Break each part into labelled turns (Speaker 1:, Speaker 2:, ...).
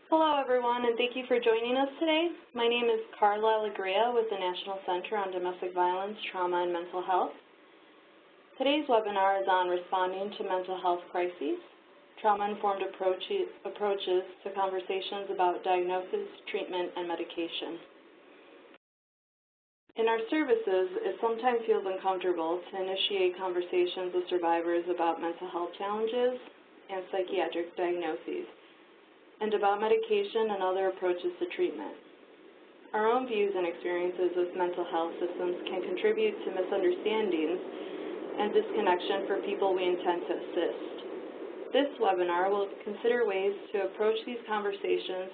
Speaker 1: Hello, everyone, and thank you for joining us today. My name is Carla Alegria with the National Center on Domestic Violence, Trauma, and Mental Health. Today's webinar is on responding to mental health crises, trauma-informed approaches to conversations about diagnosis, treatment, and medication. In our services, it sometimes feels uncomfortable to initiate conversations with survivors about mental health challenges and psychiatric diagnoses, and about medication and other approaches to treatment. Our own views and experiences with mental health systems can contribute to misunderstandings and disconnection for people we intend to assist. This webinar will consider ways to approach these conversations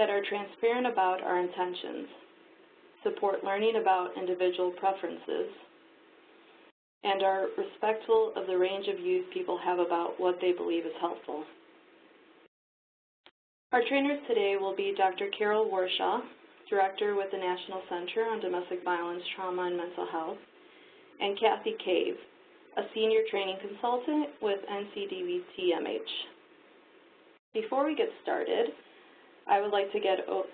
Speaker 1: that are transparent about our intentions, support learning about individual preferences, and are respectful of the range of views people have about what they believe is helpful. Our trainers today will be Dr. Carol Warshaw, Director with the National Center on Domestic Violence, Trauma, and Mental Health, and Kathy Cave, a Senior Training Consultant with NCDVT-MH. Before we get started, I would like to go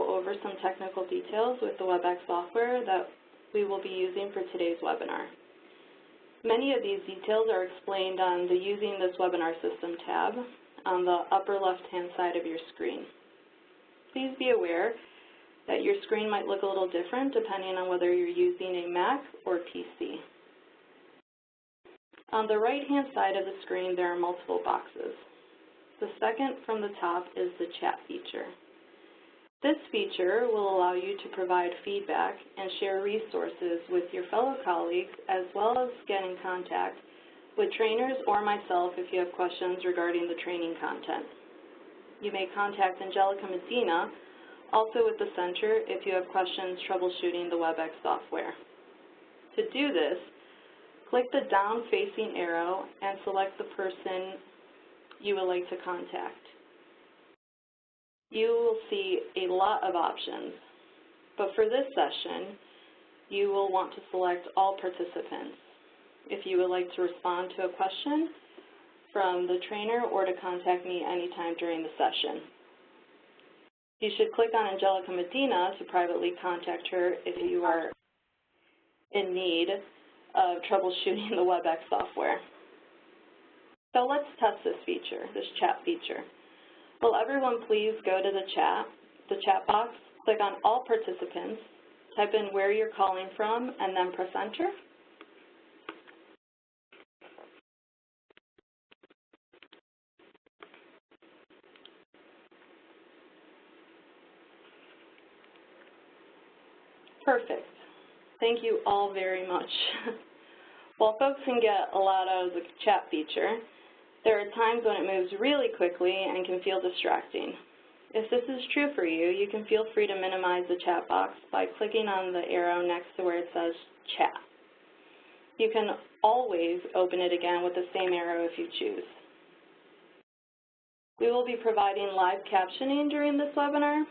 Speaker 1: over some technical details with the WebEx software that we will be using for today's webinar. Many of these details are explained on the Using this Webinar System tab on the upper left-hand side of your screen. Please be aware that your screen might look a little different depending on whether you're using a Mac or PC. On the right-hand side of the screen, there are multiple boxes. The second from the top is the chat feature. This feature will allow you to provide feedback and share resources with your fellow colleagues, as well as get in contact with trainers or myself if you have questions regarding the training content. You may contact Angelica Medina, also with the center, if you have questions troubleshooting the WebEx software. To do this, click the down-facing arrow and select the person you would like to contact. You will see a lot of options, but for this session, you will want to select all participants if you would like to respond to a question from the trainer or to contact me anytime during the session. You should click on Angelica Medina to privately contact her if you are in need of troubleshooting the WebEx software. So let's test this feature, this chat feature. Will everyone please go to the chat box, click on all participants, type in where you're calling from, and then press enter. Perfect. Thank you all very much. While folks can get a lot out of the chat feature, there are times when it moves really quickly and can feel distracting. If this is true for you, you can feel free to minimize the chat box by clicking on the arrow next to where it says chat. You can always open it again with the same arrow if you choose. We will be providing live captioning during this webinar.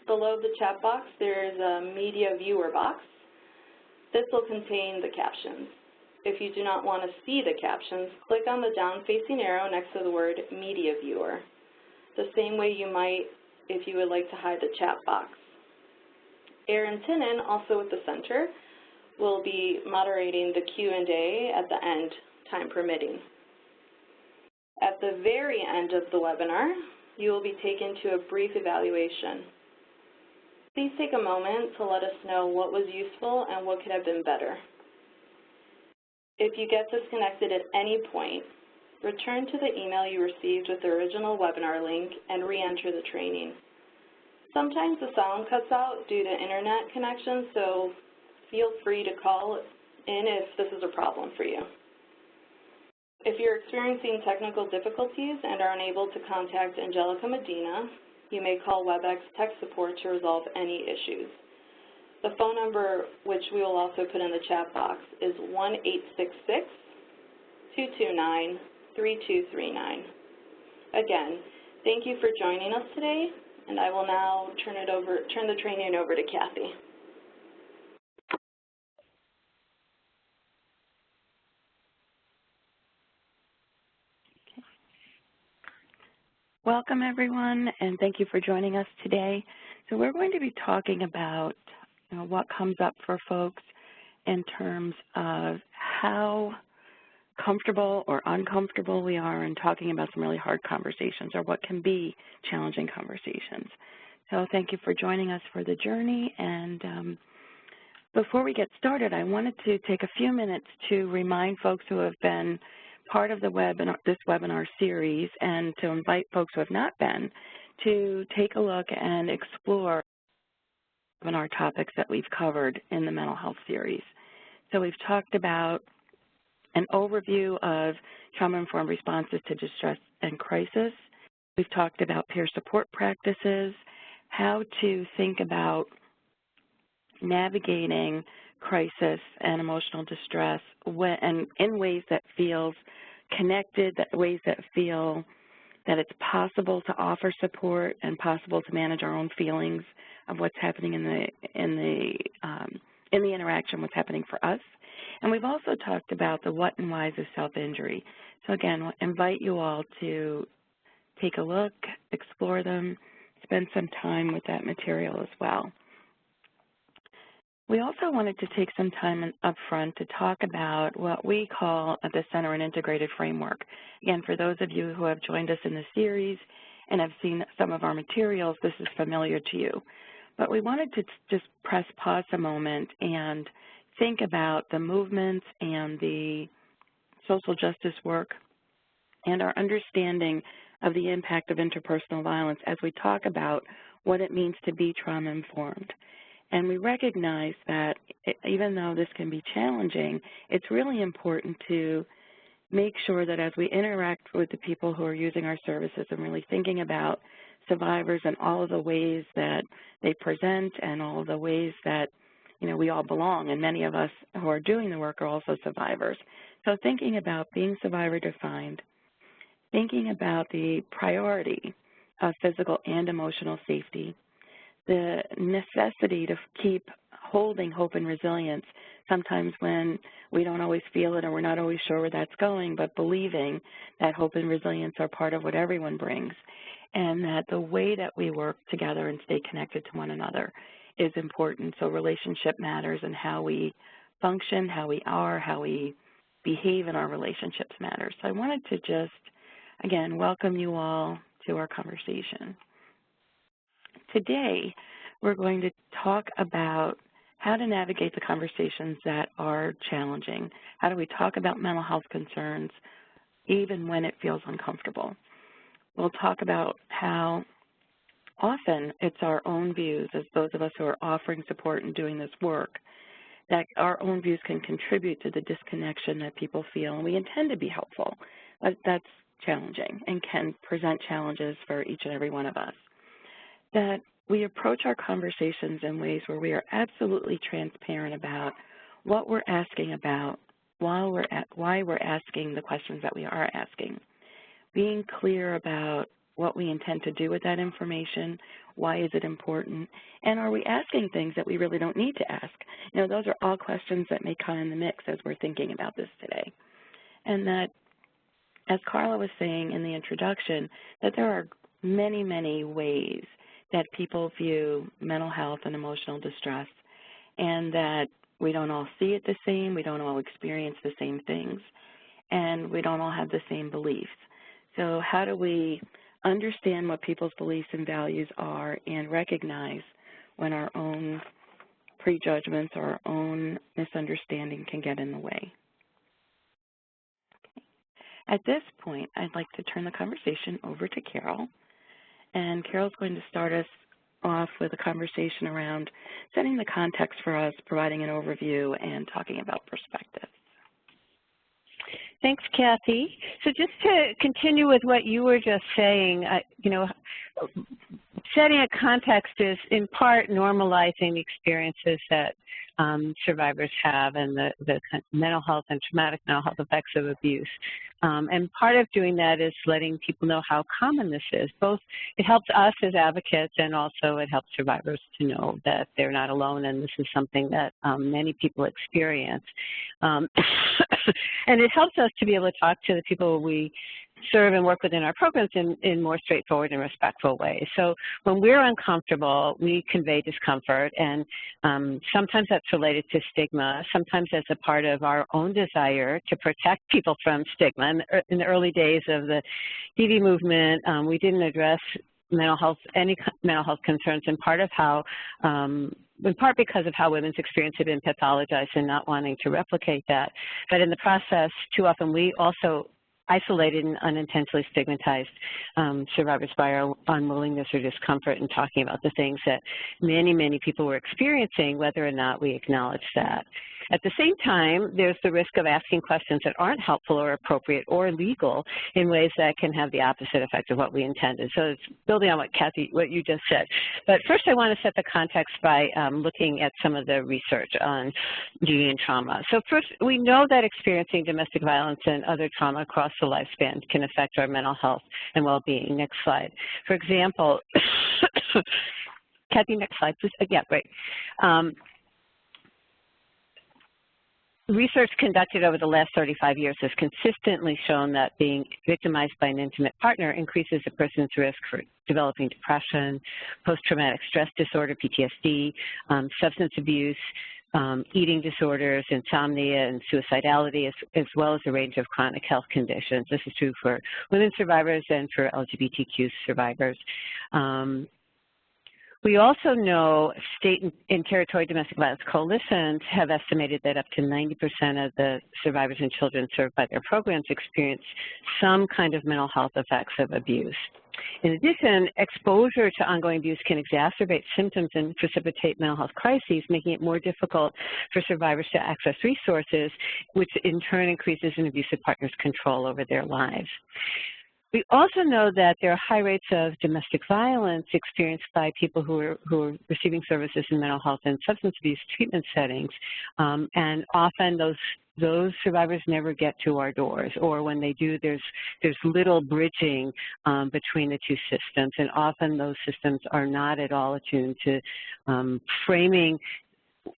Speaker 1: Below the chat box, there is a media viewer box. This will contain the captions. If you do not want to see the captions, click on the down-facing arrow next to the word Media Viewer, the same way you might if you would like to hide the chat box. Erin Tinnen, also with the center, will be moderating the Q&A at the end, time permitting. At the very end of the webinar, you will be taken to a brief evaluation. Please take a moment to let us know what was useful and what could have been better. If you get disconnected at any point, return to the email you received with the original webinar link and re-enter the training. Sometimes the sound cuts out due to internet connection, so feel free to call in if this is a problem for you. If you're experiencing technical difficulties and are unable to contact Angelica Medina, you may call WebEx tech support to resolve any issues. The phone number, which we will also put in the chat box, is 1-866-229-3239. Again, thank you for joining us today, and I will now turn the training over to Kathy.
Speaker 2: Welcome, everyone, and thank you for joining us today. So we're going to be talking about what comes up for folks in terms of how comfortable or uncomfortable we are in talking about some really hard conversations or what can be challenging conversations. So thank you for joining us for the journey. And before we get started, I wanted to take a few minutes to remind folks who have been part of the this webinar series and to invite folks who have not been to take a look and explore webinar topics that we've covered in the mental health series. So we've talked about an overview of trauma-informed responses to distress and crisis. We've talked about peer support practices, how to think about navigating crisis and emotional distress and in ways that feels connected, ways that feel that it's possible to offer support and possible to manage our own feelings of what's happening in the interaction, what's happening for us. And we've also talked about the what and whys of self-injury. So again, I invite you all to take a look, explore them, spend some time with that material as well. We also wanted to take some time up front to talk about what we call at the Center an integrated framework. Again, for those of you who have joined us in the series and have seen some of our materials, this is familiar to you. But we wanted to just press pause a moment and think about the movements and the social justice work and our understanding of the impact of interpersonal violence as we talk about what it means to be trauma-informed. And we recognize that even though this can be challenging, it's really important to make sure that as we interact with the people who are using our services and really thinking about survivors and all of the ways that they present and all of the ways that, we all belong, and many of us who are doing the work are also survivors. So thinking about being survivor-defined, thinking about the priority of physical and emotional safety, the necessity to keep holding hope and resilience, sometimes when we don't always feel it or we're not always sure where that's going, but believing that hope and resilience are part of what everyone brings, and that the way that we work together and stay connected to one another is important. So relationship matters, and how we function, how we are, how we behave in our relationships matters. So I wanted to just, again, welcome you all to our conversation. Today, we're going to talk about how to navigate the conversations that are challenging. How do we talk about mental health concerns even when it feels uncomfortable? We'll talk about how often it's our own views, as those of us who are offering support and doing this work, that our own views can contribute to the disconnection that people feel. And we intend to be helpful, but that's challenging and can present challenges for each and every one of us. That we approach our conversations in ways where we are absolutely transparent about what we're asking about, why we're asking the questions that we are asking, being clear about what we intend to do with that information, why is it important, and are we asking things that we really don't need to ask? Those are all questions that may come in the mix as we're thinking about this today. And that, as Carla was saying in the introduction, that there are many, many ways that people view mental health and emotional distress, and that we don't all see it the same, we don't all experience the same things, and we don't all have the same beliefs. So how do we understand what people's beliefs and values are and recognize when our own prejudgments or our own misunderstanding can get in the way? Okay. At this point, I'd like to turn the conversation over to Carol. And Carol's going to start us off with a conversation around setting the context for us, providing an overview, and talking about perspectives.
Speaker 3: Thanks, Kathy. So just to continue with what you were just saying, setting a context is in part normalizing the experiences that survivors have and the mental health and traumatic mental health effects of abuse. And part of doing that is letting people know how common this is. Both it helps us as advocates, and also it helps survivors to know that they're not alone and this is something that many people experience. And it helps us to be able to talk to the people we serve and work within our programs in more straightforward and respectful ways. So when we're uncomfortable, we convey discomfort, and sometimes that's related to stigma, sometimes as a part of our own desire to protect people from stigma. In the early days of the DV movement, we didn't address any mental health concerns, in part because of how women's experience had been pathologized and not wanting to replicate that. But in the process, too often we also isolated and unintentionally stigmatized survivors by our unwillingness or discomfort in talking about the things that many, many people were experiencing, whether or not we acknowledge that. At the same time, there's the risk of asking questions that aren't helpful or appropriate or legal in ways that can have the opposite effect of what we intended. So it's building on what you just said. But first I want to set the context by looking at some of the research on DV and trauma. So first, we know that experiencing domestic violence and other trauma across the lifespan can affect our mental health and well-being. Next slide. For example, Kathy, next slide, please. Yeah, great. Research conducted over the last 35 years has consistently shown that being victimized by an intimate partner increases a person's risk for developing depression, post-traumatic stress disorder, PTSD, substance abuse, eating disorders, insomnia, and suicidality, as well as a range of chronic health conditions. This is true for women survivors and for LGBTQ survivors. We also know state and territory domestic violence coalitions have estimated that up to 90% of the survivors and children served by their programs experience some kind of mental health effects of abuse. In addition, exposure to ongoing abuse can exacerbate symptoms and precipitate mental health crises, making it more difficult for survivors to access resources, which in turn increases an abusive partner's control over their lives. We also know that there are high rates of domestic violence experienced by people who are receiving services in mental health and substance abuse treatment settings, and often those survivors never get to our doors, or when they do, there's little bridging between the two systems, and often those systems are not at all attuned to framing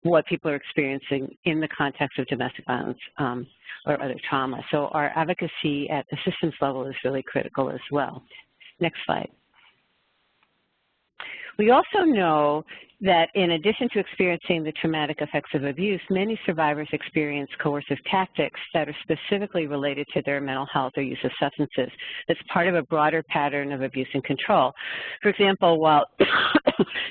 Speaker 3: what people are experiencing in the context of domestic violence or other trauma. So our advocacy at the systems level is really critical as well. Next slide. We also know that in addition to experiencing the traumatic effects of abuse, many survivors experience coercive tactics that are specifically related to their mental health or use of substances. That's part of a broader pattern of abuse and control. For example, while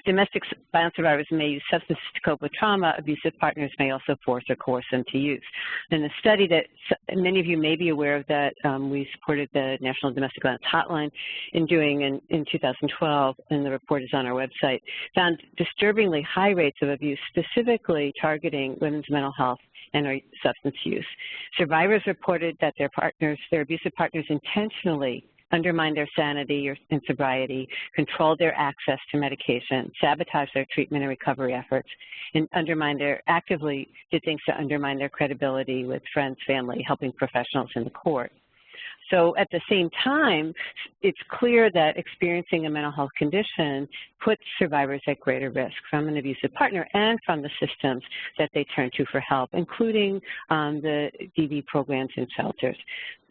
Speaker 3: domestic violence survivors may use substances to cope with trauma, abusive partners may also force or coerce them to use. In a study that many of you may be aware of that we supported the National Domestic Violence Hotline in doing in 2012, and the report is on our website, found disturbingly high rates of abuse, specifically targeting women's mental health and or substance use. Survivors reported that their abusive partners intentionally undermined their sanity and sobriety, controlled their access to medication, sabotaged their treatment and recovery efforts, and actively did things to undermine their credibility with friends, family, helping professionals in the court. So at the same time, it's clear that experiencing a mental health condition puts survivors at greater risk from an abusive partner and from the systems that they turn to for help, including the DV programs and shelters.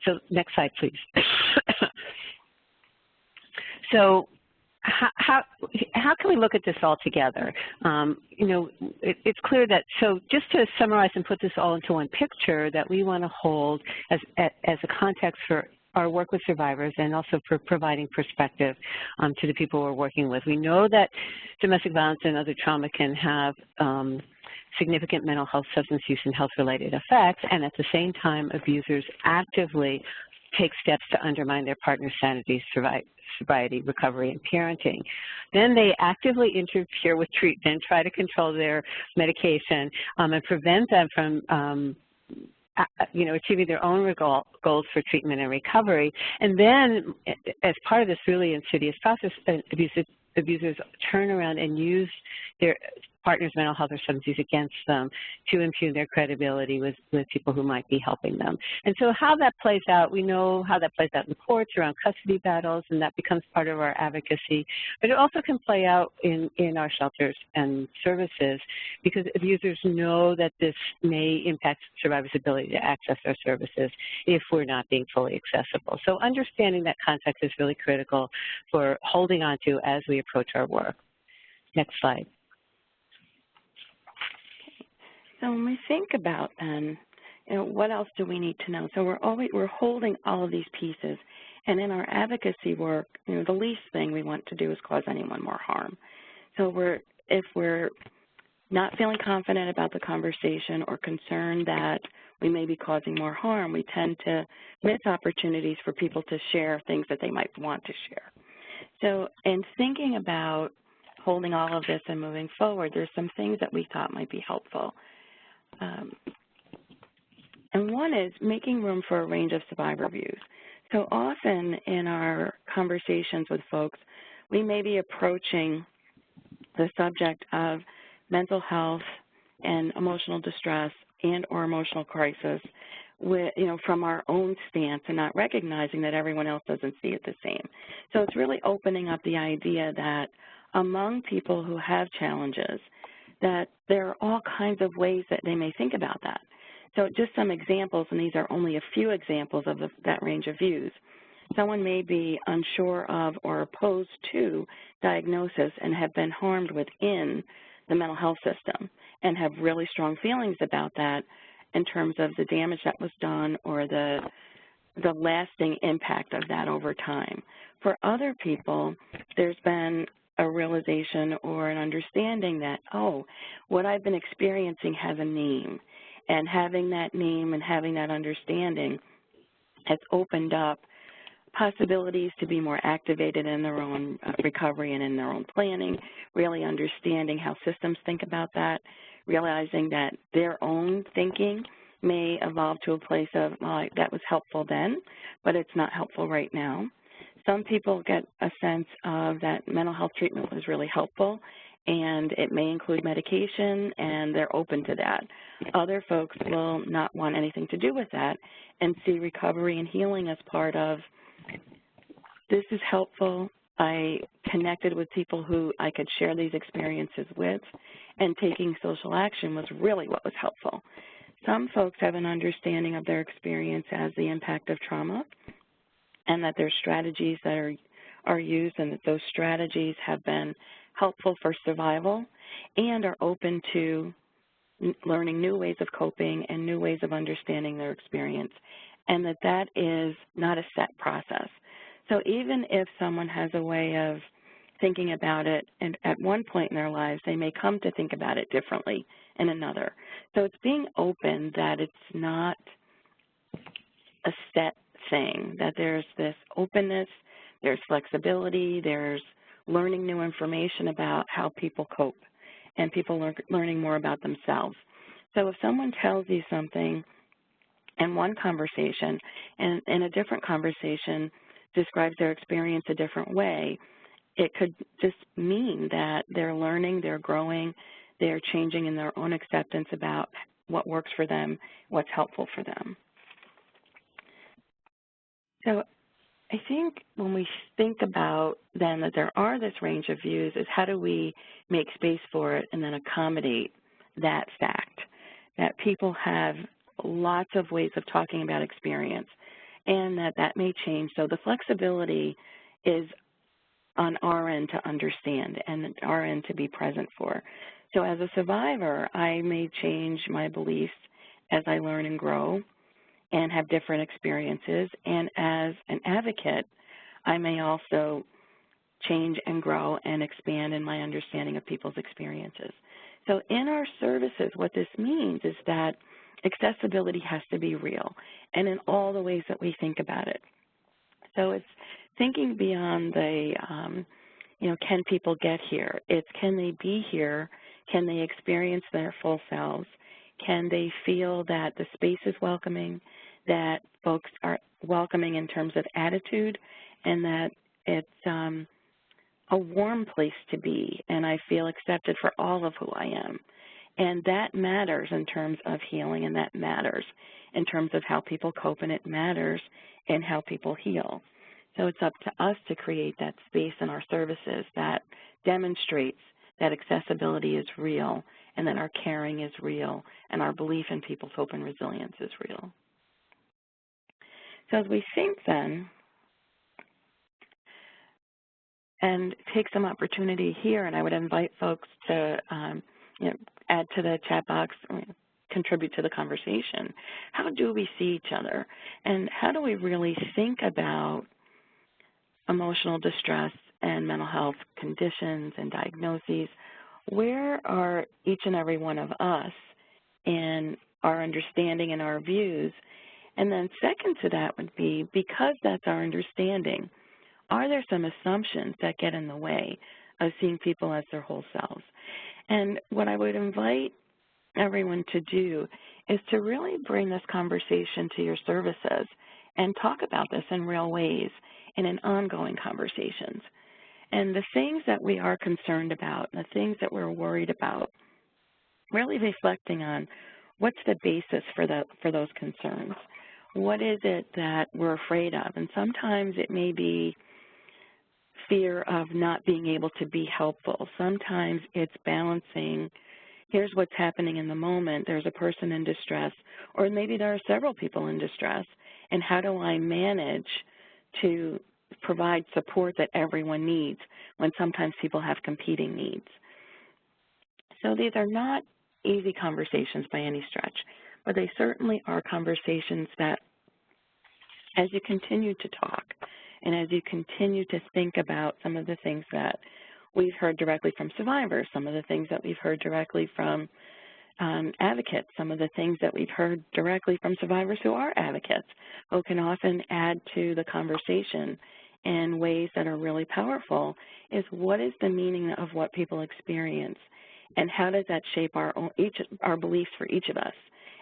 Speaker 3: So next slide, please. So how can we look at this all together? It's clear that, so just to summarize and put this all into one picture, that we want to hold as a context for our work with survivors and also for providing perspective to the people we're working with. We know that domestic violence and other trauma can have significant mental health, substance use, and health-related effects, and at the same time, abusers actively take steps to undermine their partner's sanity, sobriety, recovery, and parenting. Then they actively interfere with treatment, try to control their medication, and prevent them from achieving their own goals for treatment and recovery. And then, as part of this really insidious process, abusers turn around and use their partner's mental health or substance use against them to impugn their credibility with people who might be helping them. And so how that plays out, we know how that plays out in the courts around custody battles, and that becomes part of our advocacy. But it also can play out in our shelters and services, because abusers know that this may impact survivors' ability to access our services if we're not being fully accessible. So understanding that context is really critical for holding on to as we approach our work. Next slide.
Speaker 2: So when we think about then, what else do we need to know? So we're holding all of these pieces, and in our advocacy work, the least thing we want to do is cause anyone more harm. So if we're not feeling confident about the conversation or concerned that we may be causing more harm, we tend to miss opportunities for people to share things that they might want to share. So in thinking about holding all of this and moving forward, there's some things that we thought might be helpful. And one is making room for a range of survivor views. So often in our conversations with folks, we may be approaching the subject of mental health and emotional distress and or emotional crisis with, from our own stance and not recognizing that everyone else doesn't see it the same. So it's really opening up the idea that among people who have challenges, that there are all kinds of ways that they may think about that. So just some examples, and these are only a few examples of that range of views. Someone may be unsure of or opposed to diagnosis and have been harmed within the mental health system and have really strong feelings about that in terms of the damage that was done or the lasting impact of that over time. For other people, there's been a realization or an understanding that, oh, what I've been experiencing has a name, and having that name and having that understanding has opened up possibilities to be more activated in their own recovery and in their own planning, really understanding how systems think about that, realizing that their own thinking may evolve to a place of, well, that was helpful then, but it's not helpful right now. Some people get a sense of that mental health treatment was really helpful, and it may include medication, and they're open to that. Other folks will not want anything to do with that and see recovery and healing as part of, this is helpful, I connected with people who I could share these experiences with, and taking social action was really what was helpful. Some folks have an understanding of their experience as the impact of trauma, and that there's strategies that are used, and that those strategies have been helpful for survival and are open to learning new ways of coping and new ways of understanding their experience, and that is not a set process. So even if someone has a way of thinking about it, and at one point in their lives, they may come to think about it differently in another. So it's being open that it's not a set thing, that there's this openness, there's flexibility, there's learning new information about how people cope, and people learning more about themselves. So if someone tells you something in one conversation and in a different conversation describes their experience a different way, it could just mean that they're learning, they're growing, they're changing in their own acceptance about what works for them, what's helpful for them. So I think when we think about then that there are this range of views, is how do we make space for it and then accommodate that fact that people have lots of ways of talking about experience, and that may change. So the flexibility is on our end to understand and our end to be present for. So as a survivor, I may change my beliefs as I learn and grow and have different experiences. And as an advocate, I may also change and grow and expand in my understanding of people's experiences. So in our services, what this means is that accessibility has to be real and in all the ways that we think about it. So it's thinking beyond the, can people get here? It's can they be here? Can they experience their full selves? Can they feel that the space is welcoming, that folks are welcoming in terms of attitude, and that it's a warm place to be, and I feel accepted for all of who I am. And that matters in terms of healing, and that matters in terms of how people cope, and it matters in how people heal. So it's up to us to create that space in our services that demonstrates that accessibility is real, and that our caring is real, and our belief in people's hope and resilience is real. So as we think then, and take some opportunity here, and I would invite folks to add to the chat box, contribute to the conversation. How do we see each other? And how do we really think about emotional distress and mental health conditions and diagnoses? Where are each and every one of us in our understanding and our views? And then second to that would be, because that's our understanding, are there some assumptions that get in the way of seeing people as their whole selves? And what I would invite everyone to do is to really bring this conversation to your services and talk about this in real ways and in ongoing conversations. And the things that we are concerned about, the things that we're worried about, really reflecting on what's the basis for those concerns. What is it that we're afraid of? And sometimes it may be fear of not being able to be helpful. Sometimes it's balancing, here's what's happening in the moment, there's a person in distress, or maybe there are several people in distress, and how do I manage to provide support that everyone needs when sometimes people have competing needs. So these are not easy conversations by any stretch, but they certainly are conversations that, as you continue to talk, and as you continue to think about some of the things that we've heard directly from survivors, some of the things that we've heard directly from advocates, some of the things that we've heard directly from survivors who are advocates, who can often add to the conversation in ways that are really powerful, is what is the meaning of what people experience, and how does that shape our beliefs for each of us,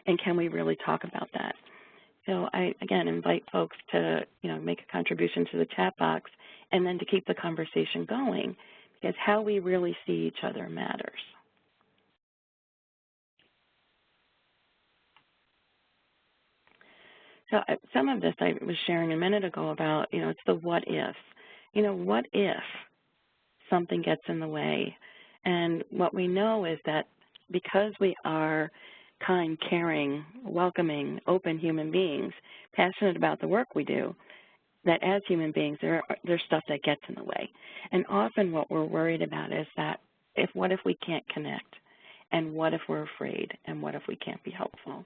Speaker 2: and can we really talk about that? So I, again, invite folks to, make a contribution to the chat box, and then to keep the conversation going, because how we really see each other matters. So some of this I was sharing a minute ago about, it's the what if. What if something gets in the way? And what we know is that because we are kind, caring, welcoming, open human beings, passionate about the work we do, that as human beings, there's stuff that gets in the way. And often what we're worried about is that what if we can't connect? And what if we're afraid? And what if we can't be helpful?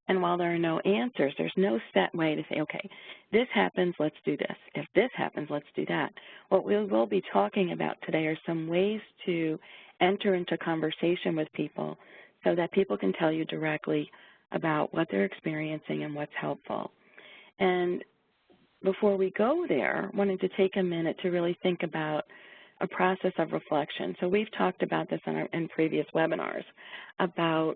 Speaker 2: And while there are no answers, there's no set way to say, okay, this happens, let's do this. If this happens, let's do that. What we will be talking about today are some ways to enter into conversation with people so that people can tell you directly about what they're experiencing and what's helpful. And before we go there, I wanted to take a minute to really think about a process of reflection. So we've talked about this in previous webinars, about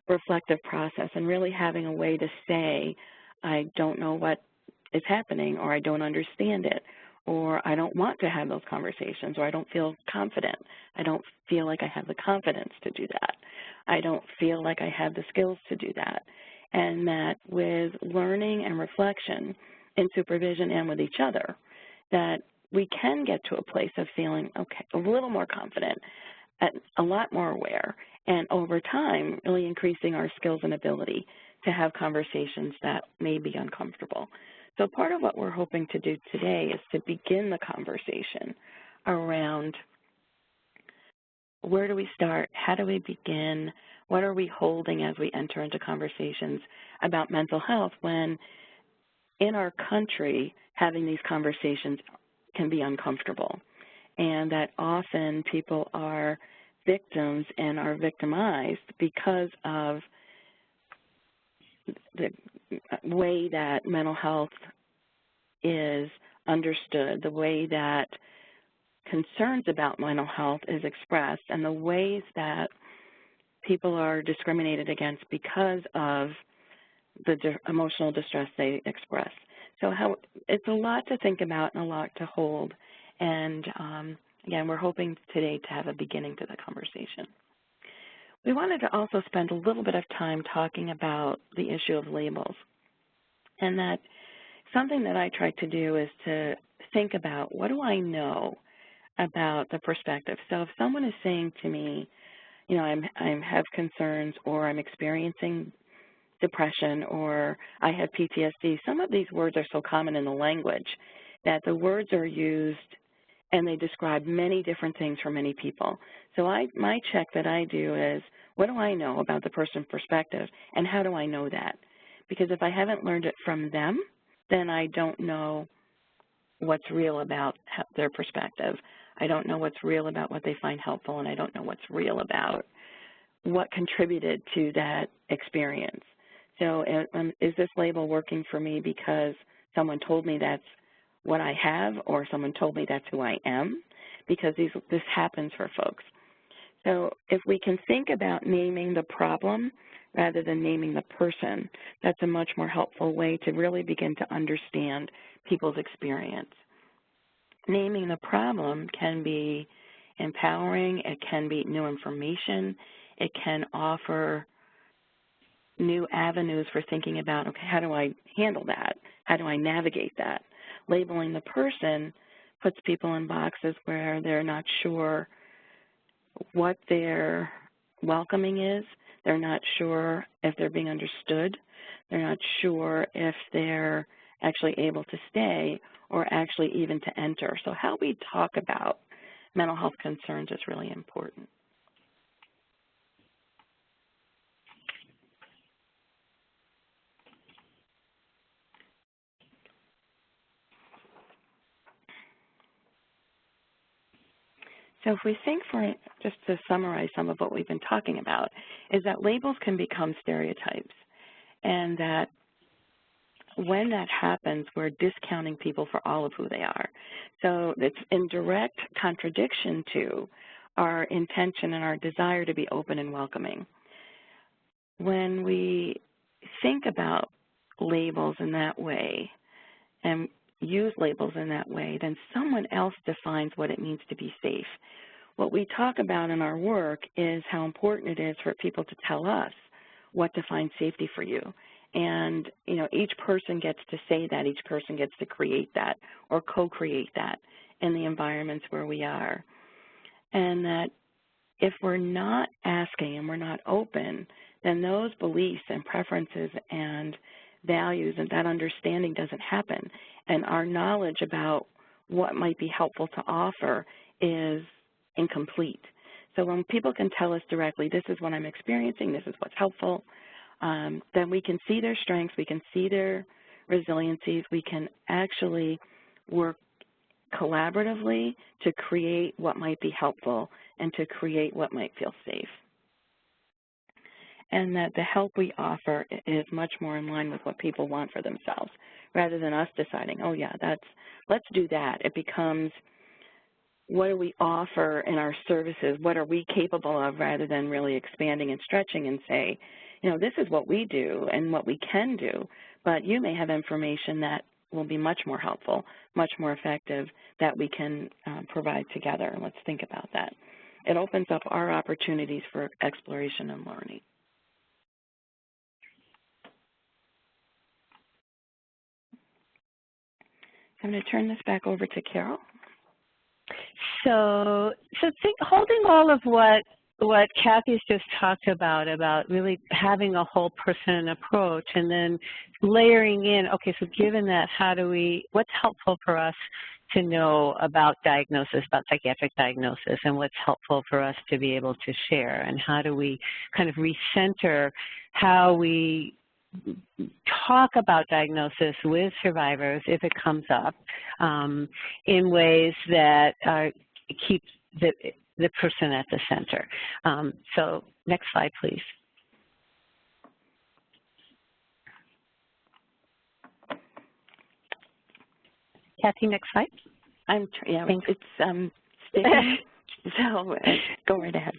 Speaker 2: reflective process and really having a way to say, I don't know what is happening, or I don't understand it, or I don't want to have those conversations, or I don't feel confident. I don't feel like I have the confidence to do that. I don't feel like I have the skills to do that. And that with learning and reflection in supervision and with each other, that we can get to a place of feeling, okay, a little more confident, a lot more aware, and over time, really increasing our skills and ability to have conversations that may be uncomfortable. So part of what we're hoping to do today is to begin the conversation around where do we start, how do we begin, what are we holding as we enter into conversations about mental health when in our country having these conversations can be uncomfortable, and that often people are victims and are victimized because of the way that mental health is understood, the way that concerns about mental health is expressed, and the ways that people are discriminated against because of the emotional distress they express. So it's a lot to think about and a lot to hold. And again, we're hoping today to have a beginning to the conversation. We wanted to also spend a little bit of time talking about the issue of labels. And that something that I try to do is to think about, what do I know about the perspective? So if someone is saying to me, you know, I have concerns, or I'm experiencing depression, or I have PTSD, some of these words are so common in the language that the words are used and they describe many different things for many people. So my check that I do is, what do I know about the person's perspective, and how do I know that? Because if I haven't learned it from them, then I don't know what's real about their perspective. I don't know what's real about what they find helpful, and I don't know what's real about what contributed to that experience. So is this label working for me because someone told me that's what I have, or someone told me that's who I am? Because this happens for folks. So if we can think about naming the problem rather than naming the person, that's a much more helpful way to really begin to understand people's experience. Naming the problem can be empowering, it can be new information, it can offer new avenues for thinking about, okay, how do I handle that? How do I navigate that? Labeling the person puts people in boxes where they're not sure what their welcoming is. They're not sure if they're being understood. They're not sure if they're actually able to stay or actually even to enter. So how we talk about mental health concerns is really important. So if we think just to summarize some of what we've been talking about, is that labels can become stereotypes, and that when that happens, we're discounting people for all of who they are. So it's in direct contradiction to our intention and our desire to be open and welcoming. When we think about labels in that way and use labels in that way, then someone else defines what it means to be safe. What we talk about in our work is how important it is for people to tell us what defines safety for you. And, you know, each person gets to say that, each person gets to create that or co-create that in the environments where we are. And that if we're not asking and we're not open, then those beliefs and preferences and values and that understanding doesn't happen. And our knowledge about what might be helpful to offer is incomplete. So when people can tell us directly, this is what I'm experiencing, this is what's helpful, then we can see their strengths, we can see their resiliencies, we can actually work collaboratively to create what might be helpful and to create what might feel safe. And that the help we offer is much more in line with what people want for themselves, rather than us deciding, oh yeah, let's do that. It becomes, what do we offer in our services? What are we capable of, rather than really expanding and stretching and say, you know, this is what we do and what we can do, but you may have information that will be much more helpful, much more effective, that we can provide together. Let's think about that. It opens up our opportunities for exploration and learning. I'm going to turn this back over to Carol.
Speaker 3: So holding all of what Kathy's just talked about really having a whole person approach, and then layering in, okay, so given that, what's helpful for us to know about diagnosis, about psychiatric diagnosis, and what's helpful for us to be able to share, and how do we kind of recenter how we talk about diagnosis with survivors if it comes up in ways that keep the person at the center. So next slide, please. Kathy, next slide.
Speaker 2: Yeah, it's sticking, so go right ahead.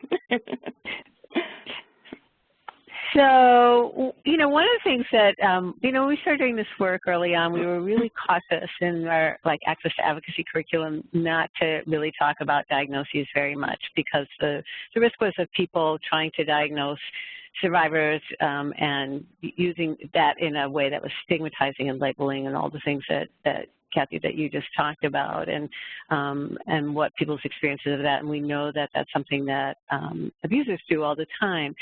Speaker 3: So, one of the things that, when we started doing this work early on, we were really cautious in our access to advocacy curriculum not to really talk about diagnoses very much, because the risk was of people trying to diagnose survivors and using that in a way that was stigmatizing and labeling and all the things that Kathy, that you just talked about, and what people's experiences of that. And we know that that's something that abusers do all the time.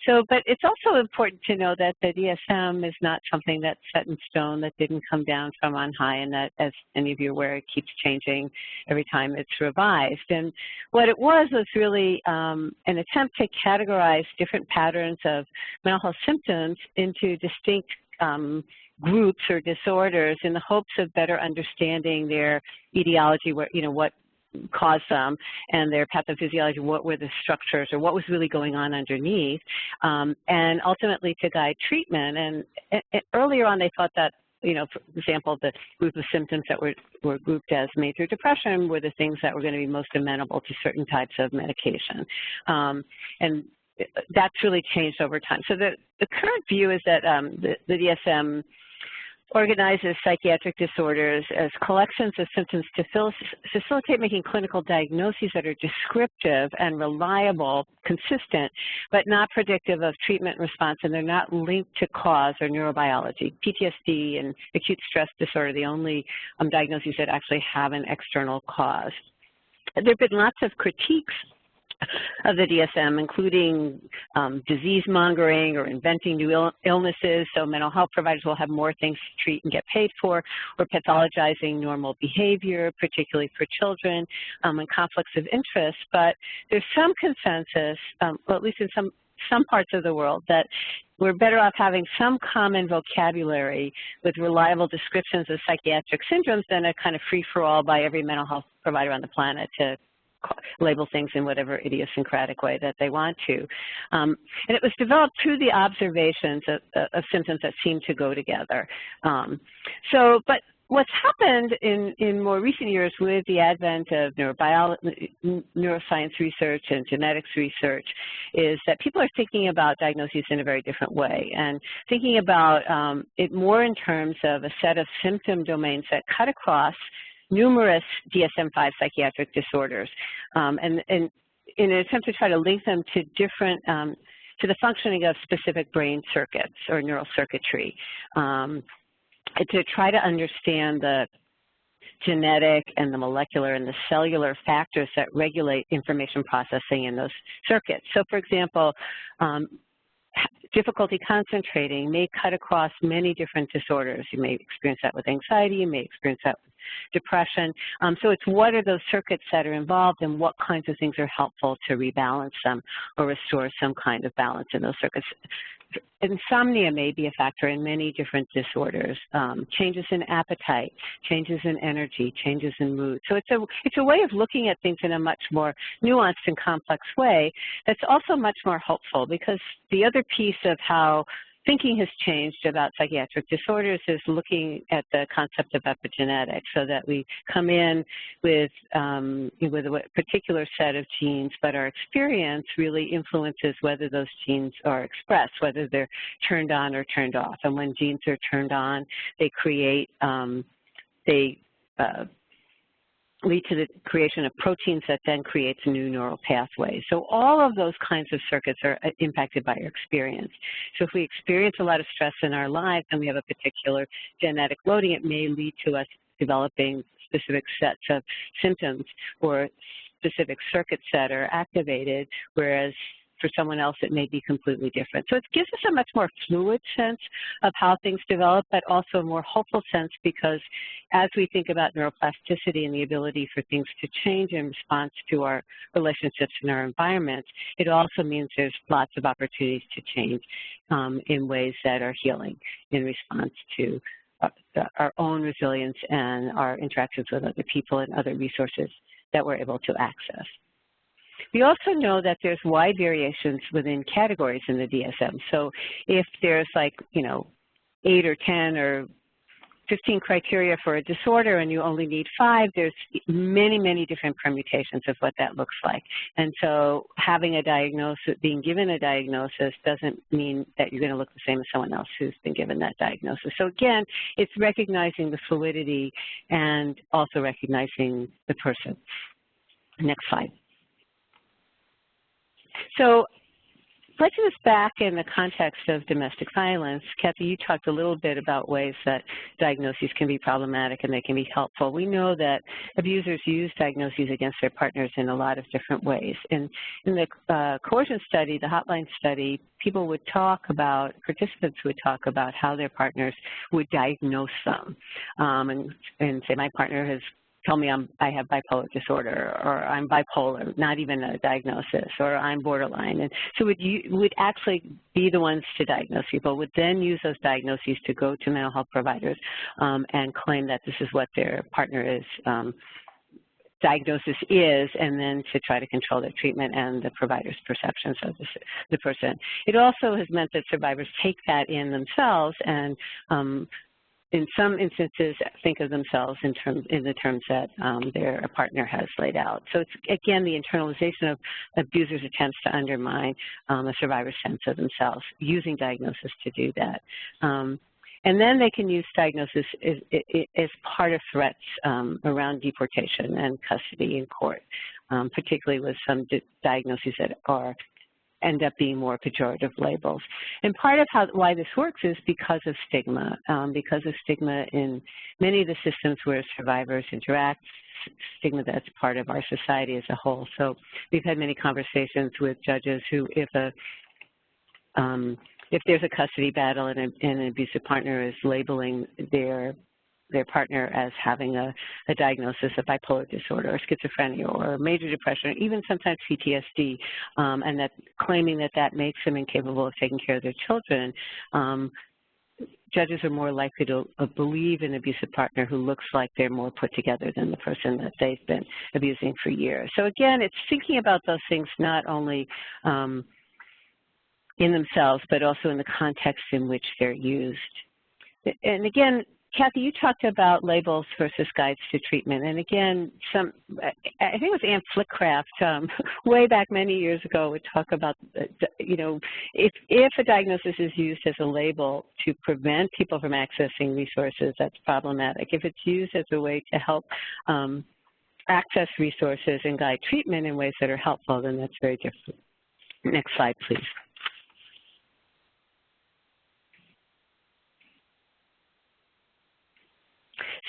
Speaker 3: So, but it's also important to know that the DSM is not something that's set in stone, that didn't come down from on high, and that, as any of you are aware, it keeps changing every time it's revised. And what it was really an attempt to categorize different patterns of mental health symptoms into distinct groups or disorders in the hopes of better understanding their etiology, what caused them, and their pathophysiology, what were the structures or what was really going on underneath, and ultimately to guide treatment. And earlier on they thought that, for example, the group of symptoms that were grouped as major depression were the things that were going to be most amenable to certain types of medication. And that's really changed over time. So the current view is that the DSM organizes psychiatric disorders as collections of symptoms to facilitate making clinical diagnoses that are descriptive and reliable, consistent, but not predictive of treatment response, and they're not linked to cause or neurobiology. PTSD and acute stress disorder are the only diagnoses that actually have an external cause. There have been lots of critiques of the DSM, including disease mongering or inventing new illnesses, so mental health providers will have more things to treat and get paid for, or pathologizing normal behavior, particularly for children, and conflicts of interest. But there's some consensus, well, at least in some parts of the world, that we're better off having some common vocabulary with reliable descriptions of psychiatric syndromes than a kind of free-for-all by every mental health provider on the planet to label things in whatever idiosyncratic way that they want to. And it was developed through the observations of symptoms that seem to go together. But what's happened in more recent years with the advent of neuroscience research and genetics research is that people are thinking about diagnoses in a very different way, and thinking about it more in terms of a set of symptom domains that cut across numerous DSM-5 psychiatric disorders, and in an attempt to try to link them to different, to the functioning of specific brain circuits or neural circuitry, to try to understand the genetic and the molecular and the cellular factors that regulate information processing in those circuits. So, for example, difficulty concentrating may cut across many different disorders. You may experience that with anxiety, you may experience that with depression. So it's what are those circuits that are involved and what kinds of things are helpful to rebalance them or restore some kind of balance in those circuits. Insomnia may be a factor in many different disorders, changes in appetite, changes in energy, changes in mood. So it's a way of looking at things in a much more nuanced and complex way that's also much more hopeful, because the other piece of how thinking has changed about psychiatric disorders is looking at the concept of epigenetics, so that we come in with a particular set of genes, but our experience really influences whether those genes are expressed, whether they're turned on or turned off. And when genes are turned on, they create, lead to the creation of proteins that then creates new neural pathways. So all of those kinds of circuits are impacted by our experience. So if we experience a lot of stress in our lives and we have a particular genetic loading, it may lead to us developing specific sets of symptoms or specific circuits that are activated, whereas for someone else it may be completely different. So it gives us a much more fluid sense of how things develop, but also a more hopeful sense, because as we think about neuroplasticity and the ability for things to change in response to our relationships and our environments, it also means there's lots of opportunities to change in ways that are healing in response to our own resilience and our interactions with other people and other resources that we're able to access. We also know that there's wide variations within categories in the DSM. So if there's 8 or 10 or 15 criteria for a disorder and you only need 5, there's many, many different permutations of what that looks like. And so having a diagnosis, being given a diagnosis doesn't mean that you're going to look the same as someone else who's been given that diagnosis. So again, it's recognizing the fluidity and also recognizing the person. Next slide. So placing this back in the context of domestic violence, Kathy, you talked a little bit about ways that diagnoses can be problematic and they can be helpful. We know that abusers use diagnoses against their partners in a lot of different ways. And in the coercion study, the hotline study, people would talk about, participants would talk about how their partners would diagnose them and say, my partner has tell me I have bipolar disorder, or I'm bipolar, not even a diagnosis, or I'm borderline. And so would actually be the ones to diagnose people, would then use those diagnoses to go to mental health providers and claim that this is what their partner is, diagnosis is, and then to try to control their treatment and the provider's perceptions of the person. It also has meant that survivors take that in themselves and in some instances, think of themselves in the terms that their partner has laid out. So it's, again, the internalization of abusers' attempts to undermine a survivor's sense of themselves, using diagnosis to do that. And then they can use diagnosis as part of threats around deportation and custody in court, particularly with some diagnoses that end up being more pejorative labels. And part of why this works is because of stigma in many of the systems where survivors interact, stigma that's part of our society as a whole. So we've had many conversations with judges who, if there's a custody battle and an abusive partner is labeling their partner as having a diagnosis of bipolar disorder or schizophrenia or major depression, or even sometimes PTSD, and that claiming that makes them incapable of taking care of their children, judges are more likely to believe an abusive partner who looks like they're more put together than the person that they've been abusing for years. So again, it's thinking about those things not only in themselves, but also in the context in which they're used. And again, Kathy, you talked about labels versus guides to treatment. And again, I think it was Anne Flickcraft way back many years ago would talk about, if a diagnosis is used as a label to prevent people from accessing resources, that's problematic. If it's used as a way to help access resources and guide treatment in ways that are helpful, then that's very different. Next slide, please.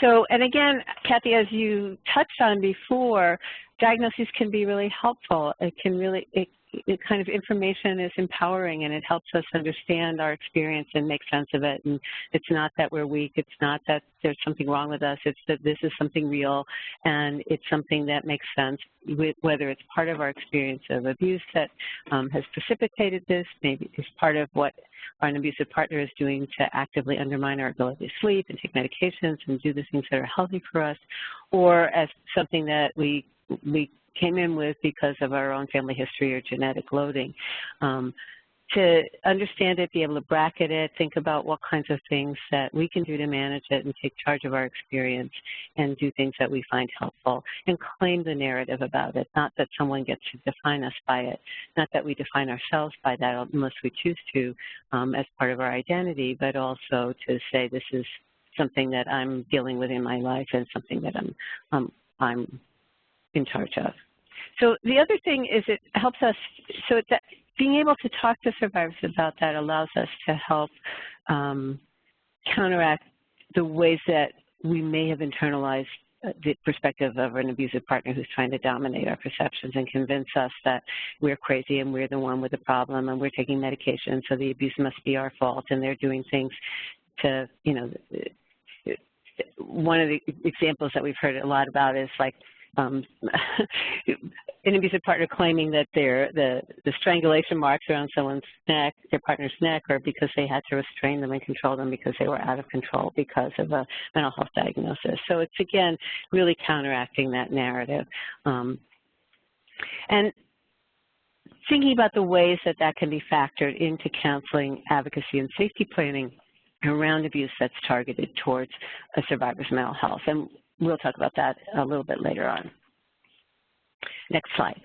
Speaker 3: So, and again, Kathy, as you touched on before, diagnoses can be really helpful. It kind of information is empowering, and it helps us understand our experience and make sense of it. And it's not that we're weak. It's not that there's something wrong with us. It's that this is something real, and it's something that makes sense, whether it's part of our experience of abuse that has precipitated this, maybe it's part of what an abusive partner is doing to actively undermine our ability to sleep and take medications and do the things that are healthy for us, or as something that we came in with because of our own family history or genetic loading. To understand it, be able to bracket it, think about what kinds of things that we can do to manage it and take charge of our experience and do things that we find helpful and claim the narrative about it, not that someone gets to define us by it, not that we define ourselves by that unless we choose to as part of our identity, but also to say this is something that I'm dealing with in my life and something that I'm in charge of. So the other thing is it helps us, being able to talk to survivors about that allows us to help counteract the ways that we may have internalized the perspective of an abusive partner who's trying to dominate our perceptions and convince us that we're crazy and we're the one with the problem and we're taking medication, so the abuse must be our fault, and they're doing things to, one of the examples that we've heard a lot about is like an abusive partner claiming that the strangulation marks around someone's neck, their partner's neck, are because they had to restrain them and control them because they were out of control because of a mental health diagnosis. So it's, again, really counteracting that narrative. And thinking about the ways that that can be factored into counseling, advocacy, and safety planning around abuse that's targeted towards a survivor's mental health. And we'll talk about that a little bit later on. Next slide.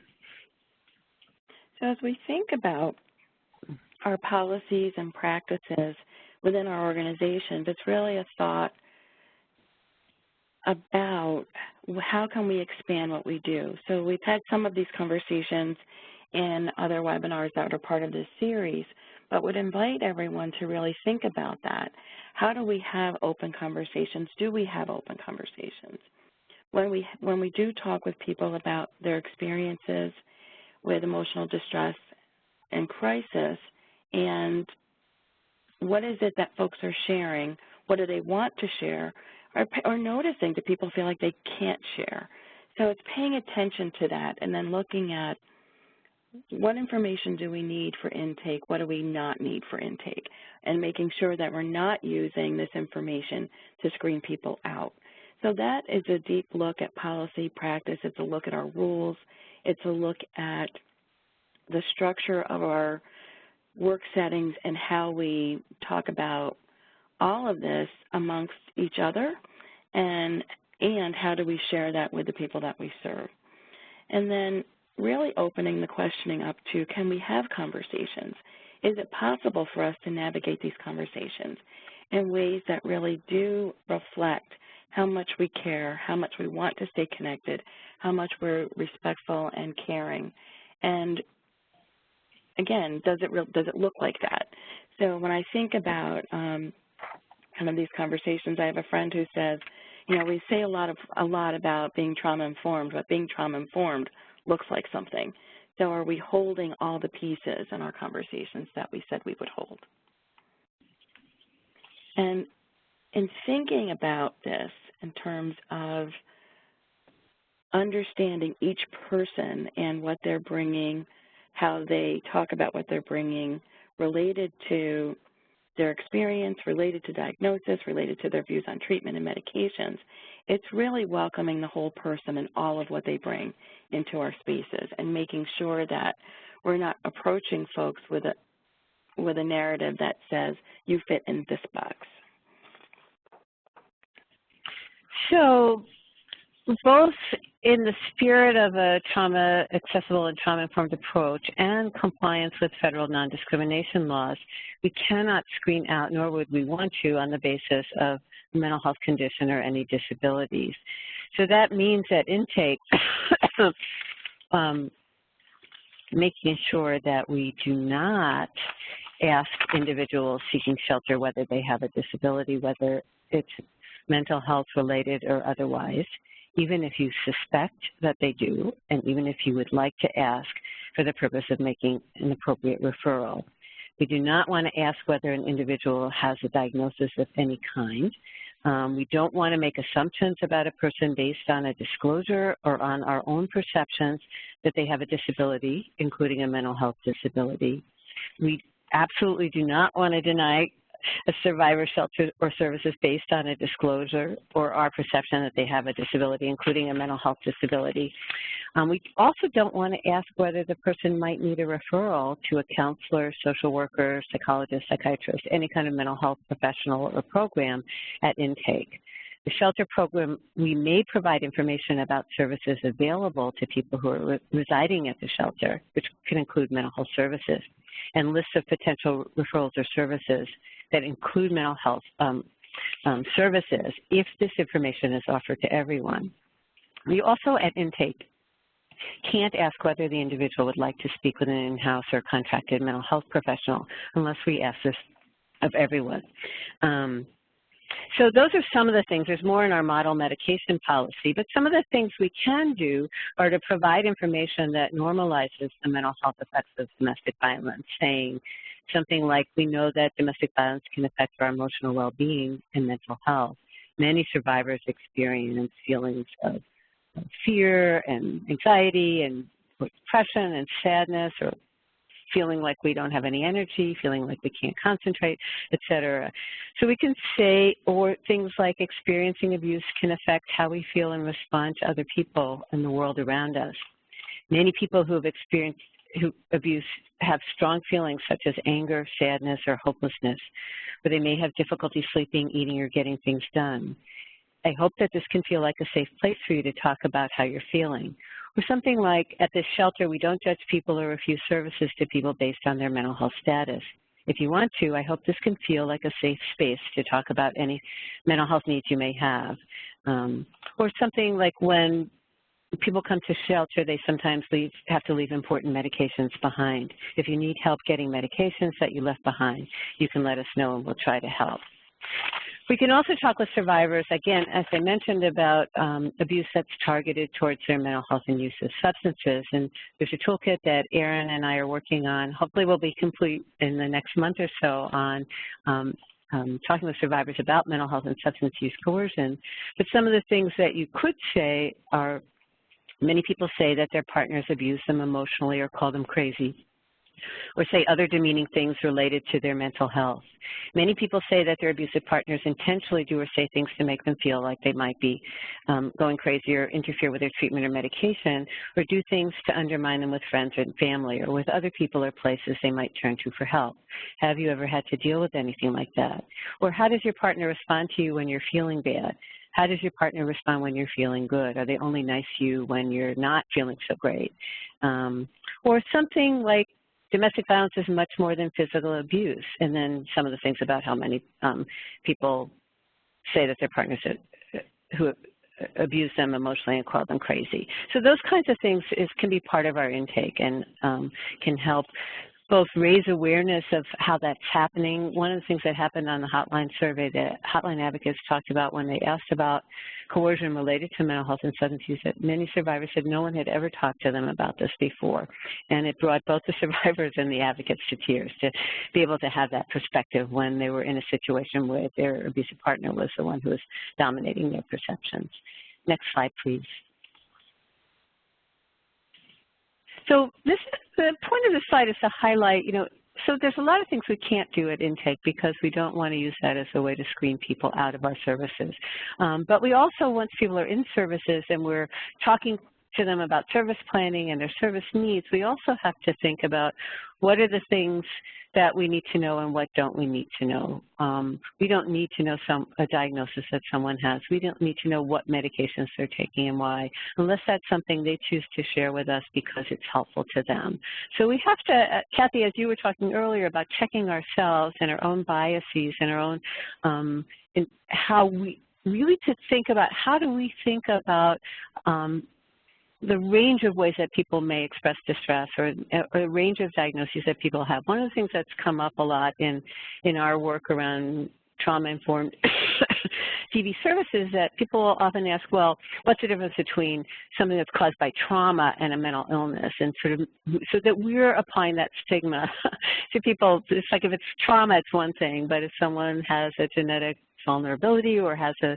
Speaker 2: So as we think about our policies and practices within our organizations, it's really a thought about how can we expand what we do. So we've had some of these conversations in other webinars that are part of this series, but would invite everyone to really think about that. How do we have open conversations? Do we have open conversations? When we do talk with people about their experiences with emotional distress and crisis, and what is it that folks are sharing, what do they want to share, or noticing that people feel like they can't share. So it's paying attention to that and then looking at what information do we need for intake, what do we not need for intake, and making sure that we're not using this information to screen people out. So that is a deep look at policy practice. It's a look at our rules. It's a look at the structure of our work settings and how we talk about all of this amongst each other, and how do we share that with the people that we serve. And then really opening the questioning up to, can we have conversations? Is it possible for us to navigate these conversations in ways that really do reflect how much we care, how much we want to stay connected, how much we're respectful and caring? And again, does it look like that? So when I think about kind of these conversations, I have a friend who says, you know, we say a lot about being trauma-informed, but being trauma-informed looks like something. So are we holding all the pieces in our conversations that we said we would hold? And in thinking about this in terms of understanding each person and what they're bringing, how they talk about what they're bringing, related to their experience, related to diagnosis, related to their views on treatment and medications, it's really welcoming the whole person and all of what they bring into our spaces and making sure that we're not approaching folks with a narrative that says, you fit in this box.
Speaker 3: So both in the spirit of a trauma-accessible and trauma-informed approach and compliance with federal non-discrimination laws, we cannot screen out, nor would we want to, on the basis of mental health condition or any disabilities. So that means that intake, making sure that we do not ask individuals seeking shelter whether they have a disability, whether it's mental health related or otherwise, even if you suspect that they do, and even if you would like to ask for the purpose of making an appropriate referral. We do not want to ask whether an individual has a diagnosis of any kind. We don't want to make assumptions about a person based on a disclosure or on our own perceptions that they have a disability, including a mental health disability. We absolutely do not want to deny a survivor shelter or services based on a disclosure or our perception that they have a disability, including a mental health disability. We also don't want to ask whether the person might need a referral to a counselor, social worker, psychologist, psychiatrist, any kind of mental health professional or program at intake. The shelter program, we may provide information about services available to people who are residing at the shelter, which can include mental health services, and lists of potential referrals or services that include mental health services if this information is offered to everyone. We also at intake can't ask whether the individual would like to speak with an in-house or contracted mental health professional unless we ask this of everyone. So those are some of the things. There's more in our model medication policy, but some of the things we can do are to provide information that normalizes the mental health effects of domestic violence, saying something like, we know that domestic violence can affect our emotional well-being and mental health. Many survivors experience feelings of fear and anxiety and depression and sadness, or feeling like we don't have any energy, feeling like we can't concentrate, et cetera. So we can say, or things like experiencing abuse can affect how we feel and respond to other people and the world around us. Many people who have experienced who abuse have strong feelings such as anger, sadness, or hopelessness, or they may have difficulty sleeping, eating, or getting things done. I hope that this can feel like a safe place for you to talk about how you're feeling. Or something like, at this shelter, we don't judge people or refuse services to people based on their mental health status. If you want to, I hope this can feel like a safe space to talk about any mental health needs you may have. Or something like, when people come to shelter, they sometimes have to leave important medications behind. If you need help getting medications that you left behind, you can let us know and we'll try to help. We can also talk with survivors, again, as I mentioned, about abuse that's targeted towards their mental health and use of substances. And there's a toolkit that Erin and I are working on. Hopefully we'll be complete in the next month or so on talking with survivors about mental health and substance use coercion. But some of the things that you could say are, many people say that their partners abuse them emotionally or call them crazy, or say other demeaning things related to their mental health. Many people say that their abusive partners intentionally do or say things to make them feel like they might be going crazy or interfere with their treatment or medication, or do things to undermine them with friends and family or with other people or places they might turn to for help. Have you ever had to deal with anything like that? Or how does your partner respond to you when you're feeling bad? How does your partner respond when you're feeling good? Are they only nice to you when you're not feeling so great? Or something like, domestic violence is much more than physical abuse, and then some of the things about how many people say that their partners who abuse them emotionally and call them crazy. So those kinds of things can be part of our intake and can help both raise awareness of how that's happening. One of the things that happened on the hotline survey that hotline advocates talked about when they asked about coercion related to mental health and substance use, that many survivors said no one had ever talked to them about this before. And it brought both the survivors and the advocates to tears to be able to have that perspective when they were in a situation where their abusive partner was the one who was dominating their perceptions. Next slide, please. So the point of this slide is to highlight, so there's a lot of things we can't do at intake because we don't want to use that as a way to screen people out of our services. But we also, once people are in services and we're talking to them about service planning and their service needs, we also have to think about what are the things that we need to know and what don't we need to know. We don't need to know a diagnosis that someone has. We don't need to know what medications they're taking and why, unless that's something they choose to share with us because it's helpful to them. So we have to, Kathy, as you were talking earlier about checking ourselves and our own biases and our own, and how we really to think about how do we think about the range of ways that people may express distress or a range of diagnoses that people have. One of the things that's come up a lot in our work around trauma-informed TV services that people often ask, well, what's the difference between something that's caused by trauma and a mental illness? And sort of so that we're applying that stigma to people. It's like if it's trauma, it's one thing, but if someone has a genetic vulnerability or has a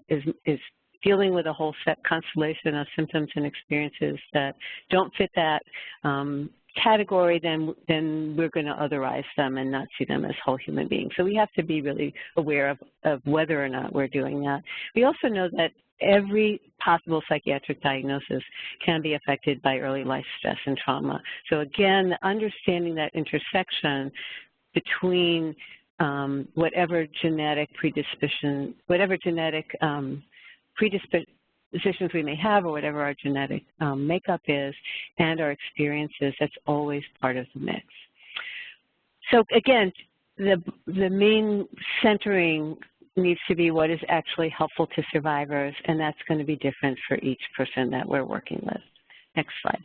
Speaker 3: is dealing with a whole constellation of symptoms and experiences that don't fit that category, then we're going to otherize them and not see them as whole human beings. So we have to be really aware of whether or not we're doing that. We also know that every possible psychiatric diagnosis can be affected by early life stress and trauma. So again, understanding that intersection between whatever genetic predispositions we may have or whatever our genetic makeup is and our experiences, that's always part of the mix. So again, the main centering needs to be what is actually helpful to survivors, and that's going to be different for each person that we're working with. Next slide.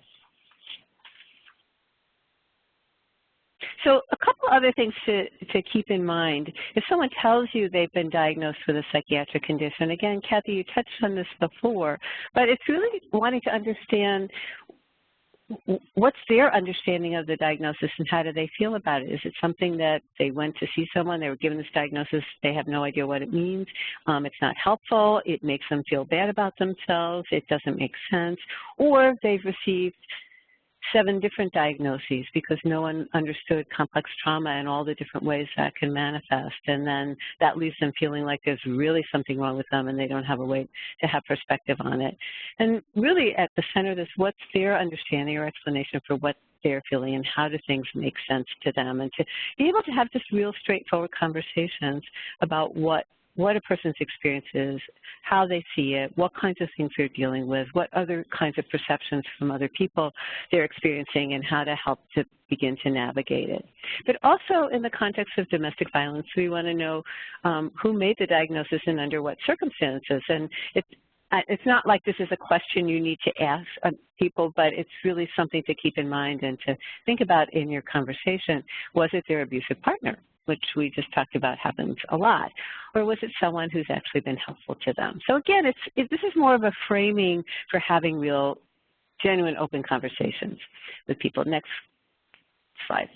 Speaker 3: So a couple other things to keep in mind. If someone tells you they've been diagnosed with a psychiatric condition, again, Kathy, you touched on this before, but it's really wanting to understand what's their understanding of the diagnosis and how do they feel about it? Is it something that they went to see someone, they were given this diagnosis, they have no idea what it means, it's not helpful, it makes them feel bad about themselves, it doesn't make sense, or they've received 7 different diagnoses because no one understood complex trauma and all the different ways that can manifest. And then that leaves them feeling like there's really something wrong with them and they don't have a way to have perspective on it. And really at the center of this, what's their understanding or explanation for what they're feeling and how do things make sense to them, and to be able to have just real straightforward conversations about what a person's experience is, how they see it, what kinds of things they're dealing with, what other kinds of perceptions from other people they're experiencing, and how to help to begin to navigate it. But also in the context of domestic violence, we want to know who made the diagnosis and under what circumstances. And it's not like this is a question you need to ask people, but it's really something to keep in mind and to think about in your conversation. Was it their abusive partner, which we just talked about happens a lot, or was it someone who's actually been helpful to them? So again, this is more of a framing for having real, genuine, open conversations with people. Next slide.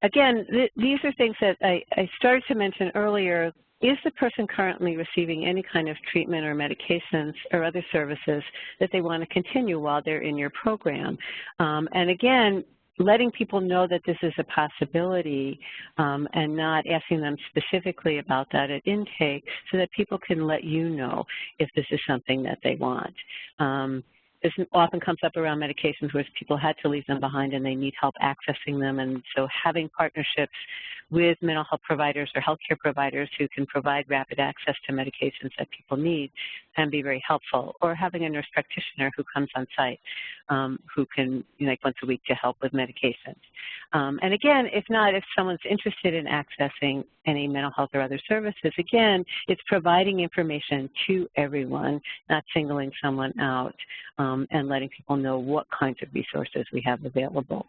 Speaker 3: Again, these are things that I started to mention earlier. Is the person currently receiving any kind of treatment or medications or other services that they want to continue while they're in your program? And again, letting people know that this is a possibility and not asking them specifically about that at intake so that people can let you know if this is something that they want. This often comes up around medications where people had to leave them behind and they need help accessing them. And so having partnerships with mental health providers or healthcare providers who can provide rapid access to medications that people need can be very helpful. Or having a nurse practitioner who comes on site who can, like once a week, to help with medications. And again, if someone's interested in accessing any mental health or other services, again, it's providing information to everyone, not singling someone out, and letting people know what kinds of resources we have available.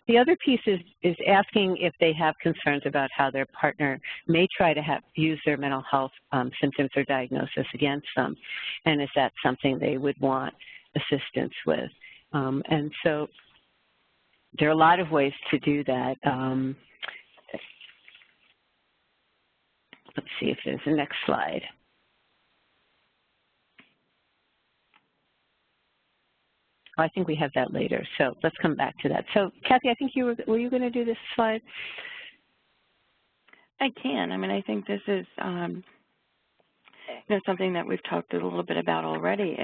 Speaker 3: The other piece is asking if they have concerns about how their partner may try to use their mental health symptoms or diagnosis against them, and is that something they would want assistance with. And so there are a lot of ways to do that. Let's see if there's a next slide. I think we have that later, so let's come back to that. So, Kathy, I think were you going to do this slide?
Speaker 2: I can. I mean, I think this is something that we've talked a little bit about already.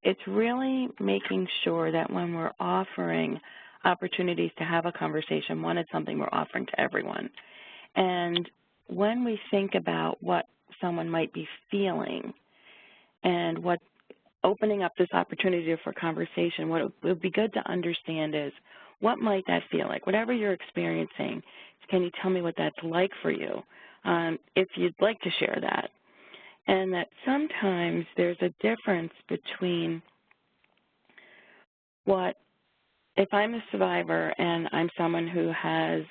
Speaker 2: It's really making sure that when we're offering opportunities to have a conversation, one, it's something we're offering to everyone. And when we think about what someone might be feeling and what opening up this opportunity for conversation, what it would be good to understand is, what might that feel like? Whatever you're experiencing, can you tell me what that's like for you, if you'd like to share that? And that sometimes there's a difference between if I'm a survivor and I'm someone who has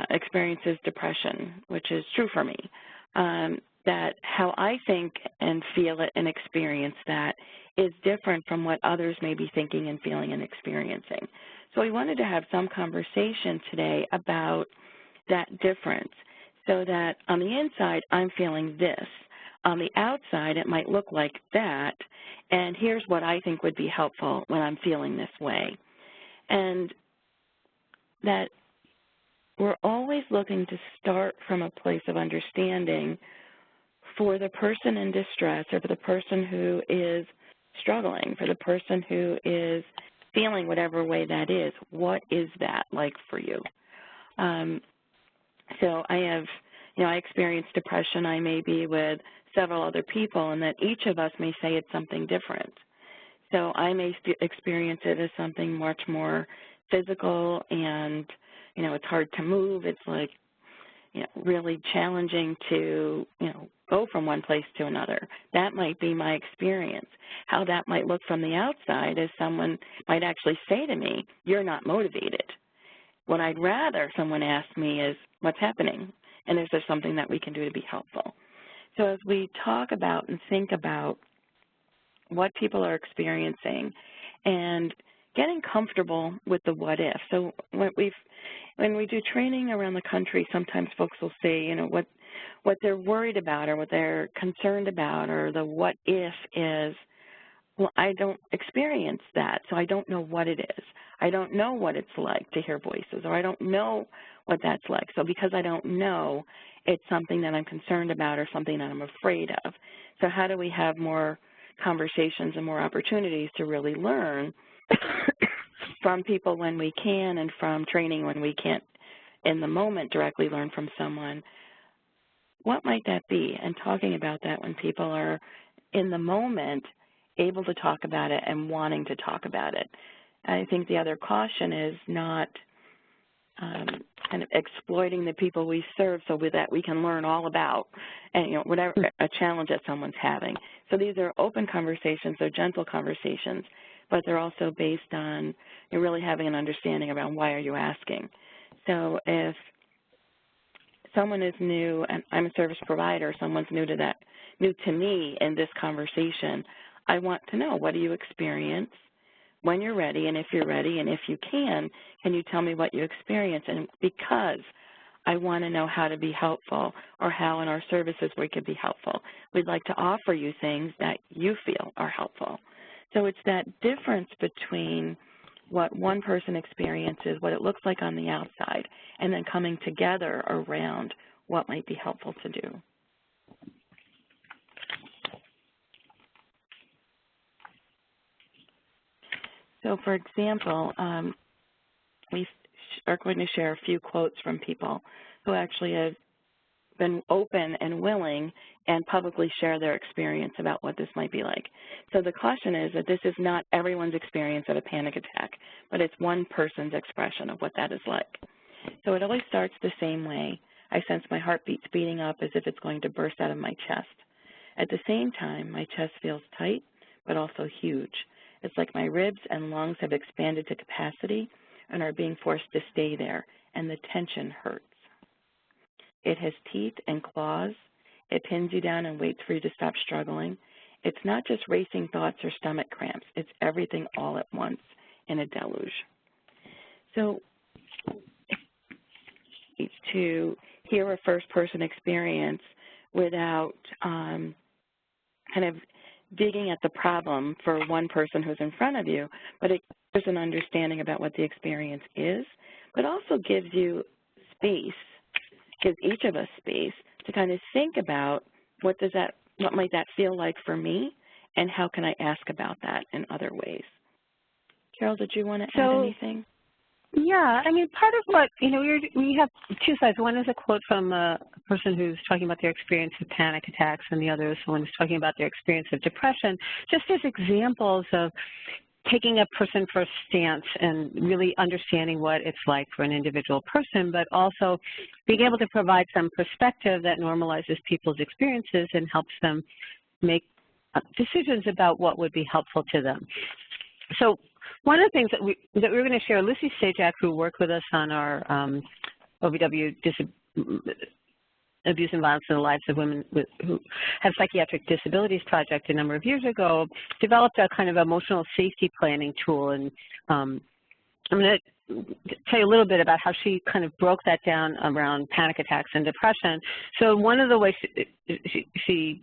Speaker 2: experiences depression, which is true for me, that how I think and feel it and experience that is different from what others may be thinking and feeling and experiencing. So we wanted to have some conversation today about that difference, so that on the inside I'm feeling this. On the outside it might look like that, and here's what I think would be helpful when I'm feeling this way. And that we're always looking to start from a place of understanding for the person in distress, or for the person who is struggling, for the person who is feeling whatever way that is. What is that like for you? So I experienced depression. I may be with several other people, and that each of us may say it's something different. So I may experience it as something much more physical, and, it's hard to move. It's like, really challenging to, go from one place to another. That might be my experience. How that might look from the outside is someone might actually say to me, "You're not motivated." What I'd rather someone ask me is, "What's happening? And is there something that we can do to be helpful?" So as we talk about and think about what people are experiencing and getting comfortable with the what if. So when we do training around the country, sometimes folks will say, what they're worried about or what they're concerned about, or the what if is, well, I don't experience that, so I don't know what it is. I don't know what it's like to hear voices, or I don't know what that's like. So because I don't know, it's something that I'm concerned about or something that I'm afraid of. So how do we have more conversations and more opportunities to really learn from people when we can, and from training when we can't in the moment directly learn from someone? What might that be? And talking about that when people are in the moment able to talk about it and wanting to talk about it. I think the other caution is not kind of exploiting the people we serve so that we can learn all about, and whatever a challenge that someone's having. So these are open conversations, they're gentle conversations, but they're also based on really having an understanding about why are you asking. So if someone is new, and I'm a service provider, someone's new to me in this conversation, I want to know, what do you experience? When you're ready, and if you're ready, and if you can you tell me what you experience? And because I want to know how to be helpful, or how in our services we could be helpful. We'd like to offer you things that you feel are helpful. So it's that difference between what one person experiences, what it looks like on the outside, and then coming together around what might be helpful to do. So, for example, we are going to share a few quotes from people who actually have been open and willing and publicly share their experience about what this might be like. So the caution is that this is not everyone's experience of a panic attack, but it's one person's expression of what that is like. So it always starts the same way. I sense my heartbeat speeding up as if it's going to burst out of my chest. At the same time, my chest feels tight, but also huge. It's like my ribs and lungs have expanded to capacity and are being forced to stay there, and the tension hurts. It has teeth and claws. It pins you down and waits for you to stop struggling. It's not just racing thoughts or stomach cramps. It's everything all at once in a deluge. So to hear a first-person experience without kind of digging at the problem for one person who's in front of you, but it gives an understanding about what the experience is, but also gives you space, gives each of us space to kind of think about what might that feel like for me, and how can I ask about that in other ways. Carol, did you want to add anything?
Speaker 3: Yeah, I mean, part of what, we have two sides. One is a quote from a person who's talking about their experience of panic attacks, and the other is someone who's talking about their experience of depression, just as examples of taking a person-first stance and really understanding what it's like for an individual person, but also being able to provide some perspective that normalizes people's experiences and helps them make decisions about what would be helpful to them. So one of the things that we're going to share, Lucy Sajak, who worked with us on our OVW Abuse and Violence in the Lives of Women who have Psychiatric Disabilities project a number of years ago, developed a kind of emotional safety planning tool. And I'm going to tell you a little bit about how she kind of broke that down around panic attacks and depression. So one of the ways she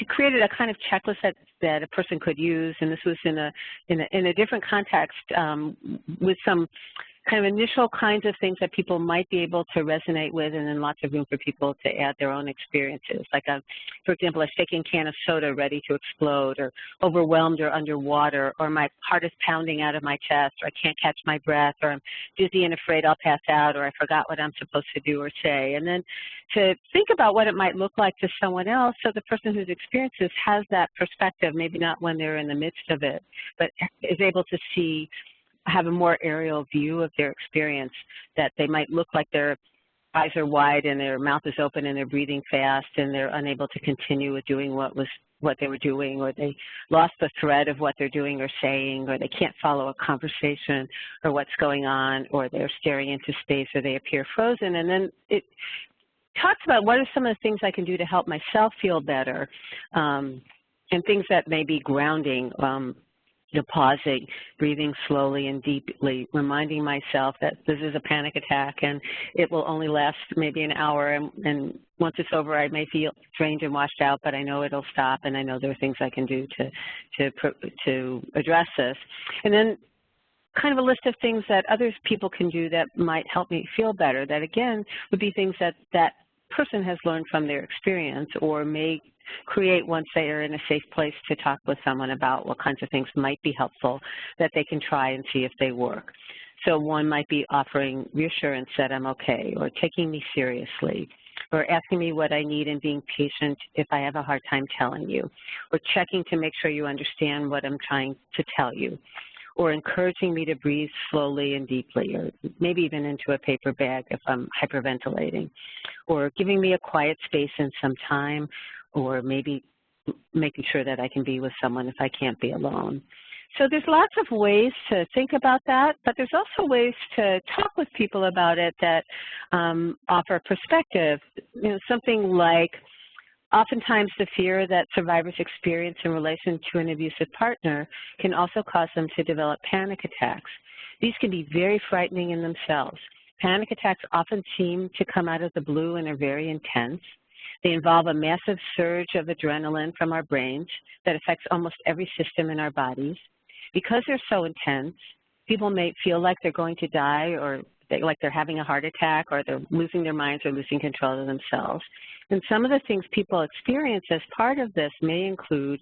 Speaker 3: created a kind of checklist that a person could use, and this was in a different context with some kind of initial kinds of things that people might be able to resonate with, and then lots of room for people to add their own experiences. Like, for example, a shaking can of soda ready to explode, or overwhelmed or underwater, or my heart is pounding out of my chest, or I can't catch my breath, or I'm dizzy and afraid I'll pass out, or I forgot what I'm supposed to do or say. And then to think about what it might look like to someone else, so the person who's experienced this has that perspective, maybe not when they're in the midst of it, but is able to have a more aerial view of their experience, that they might look like their eyes are wide and their mouth is open and they're breathing fast and they're unable to continue with doing what they were doing, or they lost the thread of what they're doing or saying, or they can't follow a conversation or what's going on, or they're staring into space, or they appear frozen. And then it talks about what are some of the things I can do to help myself feel better, and things that may be grounding. pausing, breathing slowly and deeply, reminding myself that this is a panic attack and it will only last maybe an hour, and once it's over I may feel drained and washed out, but I know it'll stop, and I know there are things I can do to address this. And then kind of a list of things that other people can do that might help me feel better, that again would be things that that person has learned from their experience or may create once they are in a safe place to talk with someone about what kinds of things might be helpful that they can try and see if they work. So one might be offering reassurance that I'm okay, or taking me seriously, or asking me what I need and being patient if I have a hard time telling you, or checking to make sure you understand what I'm trying to tell you, or encouraging me to breathe slowly and deeply, or maybe even into a paper bag if I'm hyperventilating, or giving me a quiet space and some time, or maybe making sure that I can be with someone if I can't be alone. So there's lots of ways to think about that, but there's also ways to talk with people about it that offer perspective. You know, something like, oftentimes the fear that survivors experience in relation to an abusive partner can also cause them to develop panic attacks. These can be very frightening in themselves. Panic attacks often seem to come out of the blue and are very intense. They involve a massive surge of adrenaline from our brains that affects almost every system in our bodies. Because they're so intense, people may feel like they're going to die, or like they're having a heart attack, or they're losing their minds or losing control of themselves. And some of the things people experience as part of this may include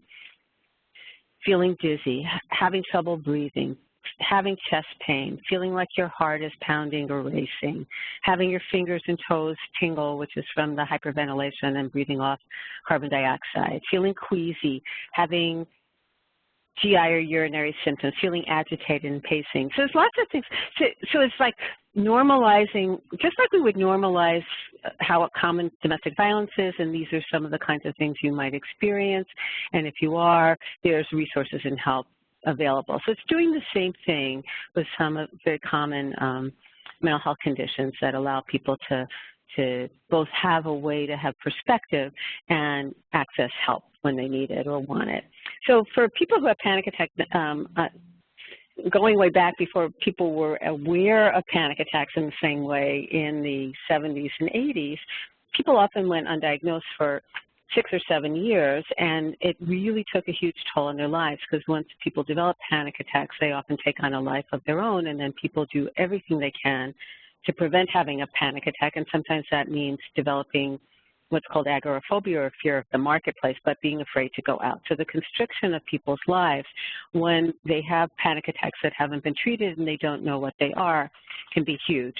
Speaker 3: feeling dizzy, having trouble breathing, having chest pain, feeling like your heart is pounding or racing, having your fingers and toes tingle, which is from the hyperventilation and breathing off carbon dioxide, feeling queasy, having GI or urinary symptoms, feeling agitated and pacing. So there's lots of things. So it's like normalizing, just like we would normalize how common domestic violence is, and these are some of the kinds of things you might experience. And if you are, there's resources and help available. So it's doing the same thing with some of very common mental health conditions that allow people to both have a way to have perspective and access help when they need it or want it. So for people who have panic attacks, going way back before people were aware of panic attacks in the same way in the 70s and 80s, people often went undiagnosed for 6 or 7 years, and it really took a huge toll on their lives, because once people develop panic attacks, they often take on a life of their own, and then people do everything they can to prevent having a panic attack, and sometimes that means developing what's called agoraphobia, or fear of the marketplace, but being afraid to go out. So the constriction of people's lives when they have panic attacks that haven't been treated and they don't know what they are can be huge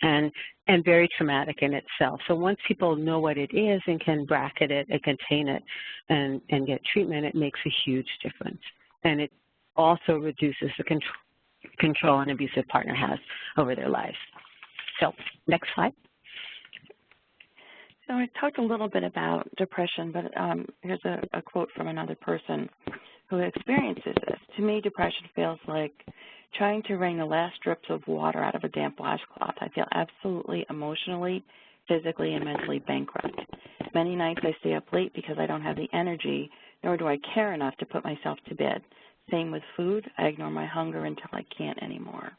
Speaker 3: and very traumatic in itself. So once people know what it is and can bracket it and contain it and get treatment, it makes a huge difference. And it also reduces the control an abusive partner has over their lives. So next slide.
Speaker 2: So I talked a little bit about depression, but here's a quote from another person who experiences this. To me, depression feels like trying to wring the last drips of water out of a damp washcloth. I feel absolutely emotionally, physically, and mentally bankrupt. Many nights I stay up late because I don't have the energy, nor do I care enough to put myself to bed. Same with food. I ignore my hunger until I can't anymore.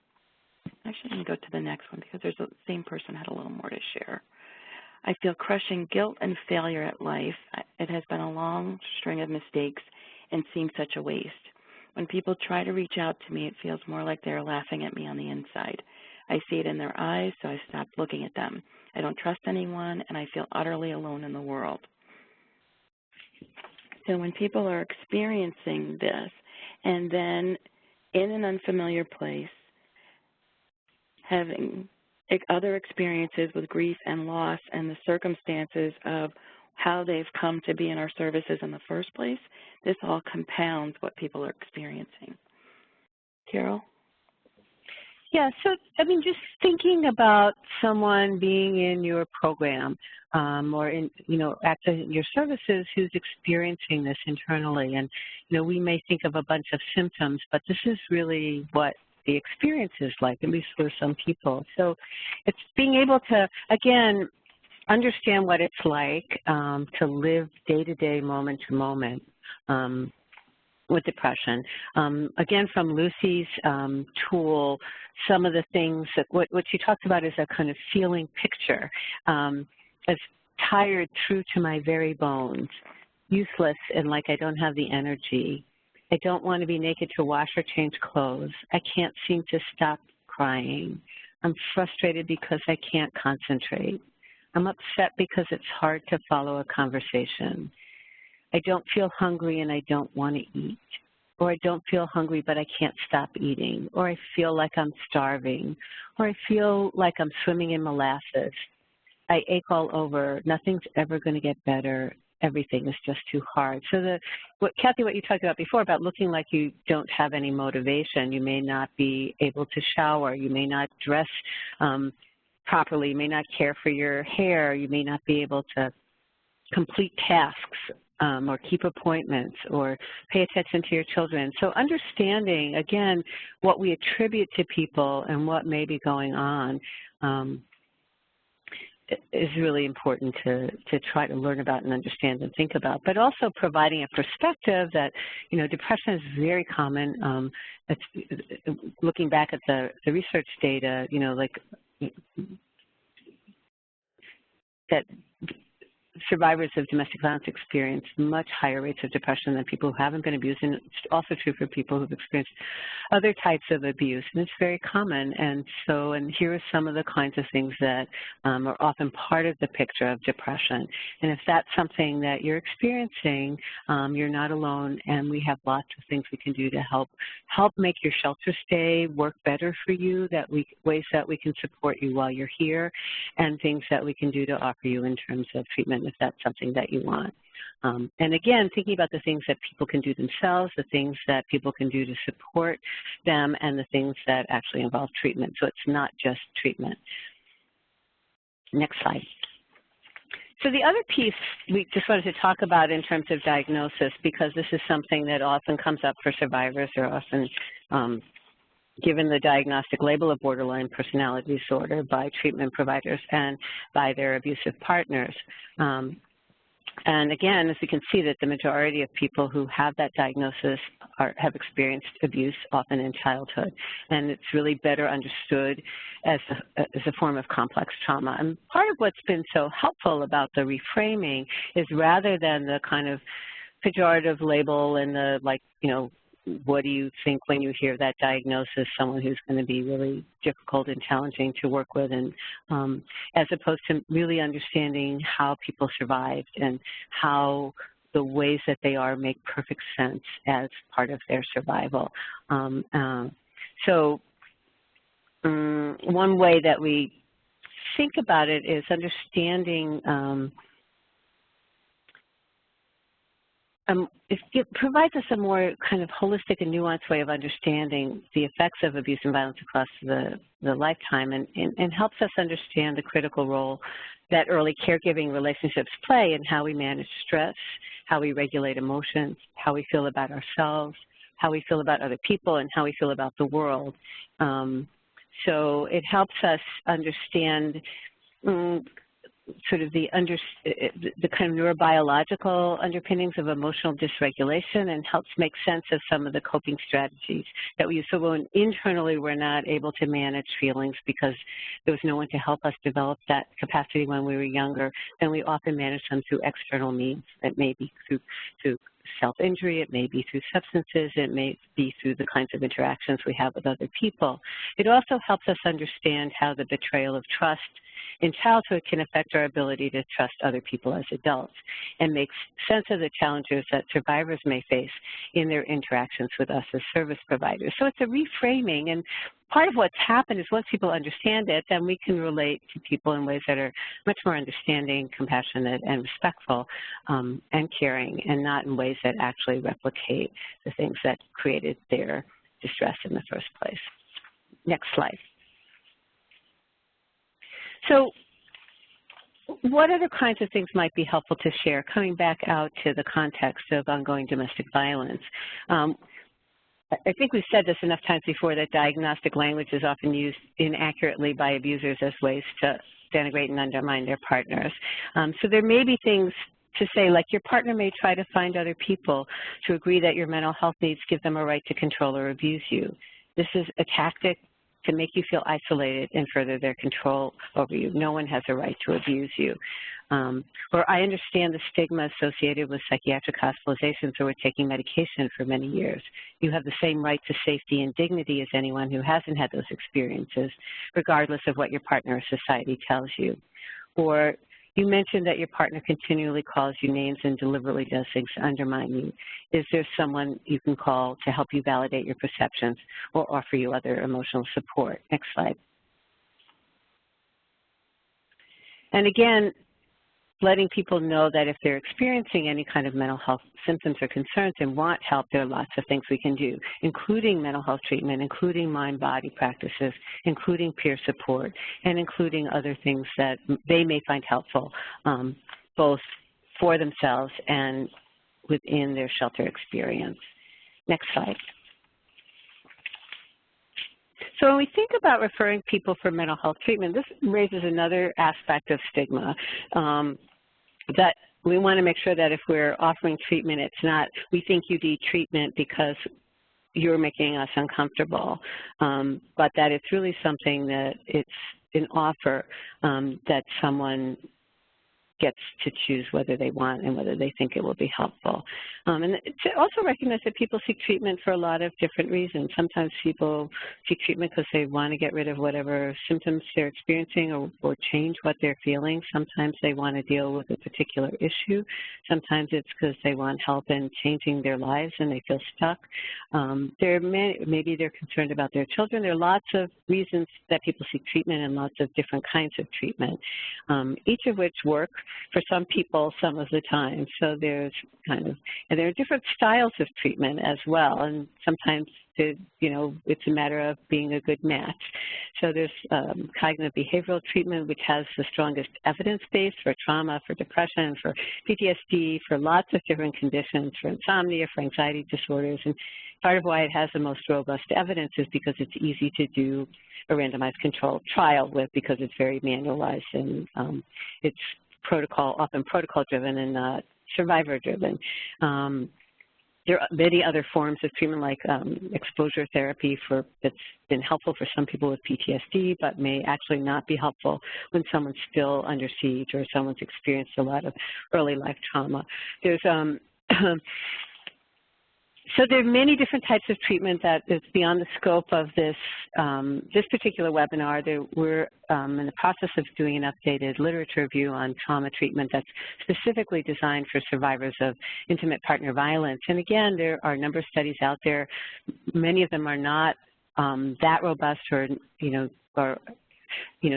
Speaker 2: Actually, I'm going to go to the next one because the same person had a little more to share. I feel crushing guilt and failure at life. It has been a long string of mistakes and seems such a waste. When people try to reach out to me, it feels more like they're laughing at me on the inside. I see it in their eyes, so I stop looking at them. I don't trust anyone, and I feel utterly alone in the world. So when people are experiencing this, and then in an unfamiliar place, having other experiences with grief and loss and the circumstances of how they've come to be in our services in the first place, this all compounds what people are experiencing. Carol?
Speaker 3: Yeah, so, I mean, just thinking about someone being in your program or in, at your services who's experiencing this internally. And, we may think of a bunch of symptoms, but this is really what the experience is like, at least for some people. So it's being able to, again, understand what it's like to live day-to-day, moment-to-moment with depression. Again, from Lucy's tool, some of the things that what she talked about is a kind of feeling picture, as tired through to my very bones, useless and like I don't have the energy. I don't want to be naked to wash or change clothes. I can't seem to stop crying. I'm frustrated because I can't concentrate. I'm upset because it's hard to follow a conversation. I don't feel hungry and I don't want to eat. Or I don't feel hungry but I can't stop eating. Or I feel like I'm starving. Or I feel like I'm swimming in molasses. I ache all over. Nothing's ever going to get better. Everything is just too hard. So Kathy, what you talked about before about looking like you don't have any motivation, you may not be able to shower, you may not dress properly, you may not care for your hair, you may not be able to complete tasks or keep appointments or pay attention to your children. So understanding, again, what we attribute to people and what may be going on is really important to try to learn about and understand and think about, but also providing a perspective that, you know, depression is very common. Looking back at the research data, you know, like that survivors of domestic violence experience much higher rates of depression than people who haven't been abused, and it's also true for people who've experienced other types of abuse, and it's very common. And so, and here are some of the kinds of things that are often part of the picture of depression. And if that's something that you're experiencing, you're not alone, and we have lots of things we can do to help make your shelter stay work better for you, ways that we can support you while you're here, and things that we can do to offer you in terms of treatment if that's something that you want. And again, thinking about the things that people can do themselves, the things that people can do to support them, and the things that actually involve treatment. So it's not just treatment. Next slide. So the other piece we just wanted to talk about in terms of diagnosis, because this is something that often comes up for survivors, or often given the diagnostic label of borderline personality disorder by treatment providers and by their abusive partners. And again, as you can see, that the majority of people who have that diagnosis have experienced abuse, often in childhood. And it's really better understood as a form of complex trauma. And part of what's been so helpful about the reframing is, rather than the kind of pejorative label and the, like, you know, what do you think when you hear that diagnosis, someone who's going to be really difficult and challenging to work with, and as opposed to really understanding how people survived and how the ways that they are make perfect sense as part of their survival. So one way that we think about it is understanding it provides us a more kind of holistic and nuanced way of understanding the effects of abuse and violence across the lifetime, and helps us understand the critical role that early caregiving relationships play in how we manage stress, how we regulate emotions, how we feel about ourselves, how we feel about other people, and how we feel about the world. So it helps us understand sort of the kind of neurobiological underpinnings of emotional dysregulation, and helps make sense of some of the coping strategies that we use. So when internally we're not able to manage feelings because there was no one to help us develop that capacity when we were younger, then we often manage them through external means. It may be through self-injury, it may be through substances, it may be through the kinds of interactions we have with other people. It also helps us understand how the betrayal of trust in childhood can affect our ability to trust other people as adults, and makes sense of the challenges that survivors may face in their interactions with us as service providers. So it's a reframing, and part of what's happened is once people understand it, then we can relate to people in ways that are much more understanding, compassionate, and respectful, and caring, and not in ways that actually replicate the things that created their distress in the first place. Next slide. So what other kinds of things might be helpful to share, coming back out to the context of ongoing domestic violence? I think we've said this enough times before, that diagnostic language is often used inaccurately by abusers as ways to denigrate and undermine their partners. So there may be things to say, like, your partner may try to find other people to agree that your mental health needs give them a right to control or abuse you. This is a tactic to make you feel isolated and further their control over you. No one has a right to abuse you. Or I understand the stigma associated with psychiatric hospitalizations or with taking medication for many years. You have the same right to safety and dignity as anyone who hasn't had those experiences, regardless of what your partner or society tells you. Or you mentioned that your partner continually calls you names and deliberately does things to undermine you. Is there someone you can call to help you validate your perceptions or offer you other emotional support? Next slide. And again, letting people know that if they're experiencing any kind of mental health symptoms or concerns and want help, there are lots of things we can do, including mental health treatment, including mind-body practices, including peer support, and including other things that they may find helpful, both for themselves and within their shelter experience. Next slide. So when we think about referring people for mental health treatment, this raises another aspect of stigma that we want to make sure that if we're offering treatment, it's not, we think you need treatment because you're making us uncomfortable, but that it's really something that it's an offer that someone gets to choose whether they want and whether they think it will be helpful. And to also recognize that people seek treatment for a lot of different reasons. Sometimes people seek treatment because they want to get rid of whatever symptoms they're experiencing or change what they're feeling. Sometimes they want to deal with a particular issue. Sometimes it's because they want help in changing their lives and they feel stuck. Maybe they're concerned about their children. There are lots of reasons that people seek treatment and lots of different kinds of treatment, each of which work for some people some of the time. So there's and there are different styles of treatment as well, and sometimes it's a matter of being a good match. So there's cognitive behavioral treatment, which has the strongest evidence base for trauma, for depression, for PTSD, for lots of different conditions, for insomnia, for anxiety disorders. And part of why it has the most robust evidence is because it's easy to do a randomized controlled trial with, because it's very manualized and it's often protocol-driven and not survivor-driven. There are many other forms of treatment, like exposure therapy that's been helpful for some people with PTSD, but may actually not be helpful when someone's still under siege or someone's experienced a lot of early life trauma. There's So there are many different types of treatment that is beyond the scope of this particular webinar. We're in the process of doing an updated literature review on trauma treatment that's specifically designed for survivors of intimate partner violence. And again, there are a number of studies out there. Many of them are not that robust, or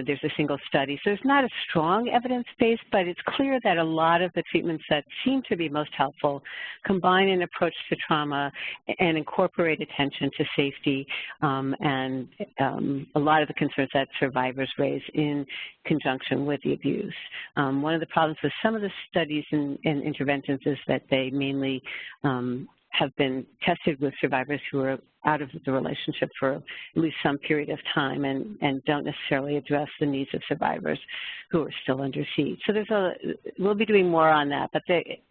Speaker 3: there's a single study. So there's not a strong evidence base, but it's clear that a lot of the treatments that seem to be most helpful combine an approach to trauma and incorporate attention to safety and a lot of the concerns that survivors raise in conjunction with the abuse. One of the problems with some of the studies and interventions is that they mainly have been tested with survivors who are out of the relationship for at least some period of time and don't necessarily address the needs of survivors who are still under siege. So we'll be doing more on that, but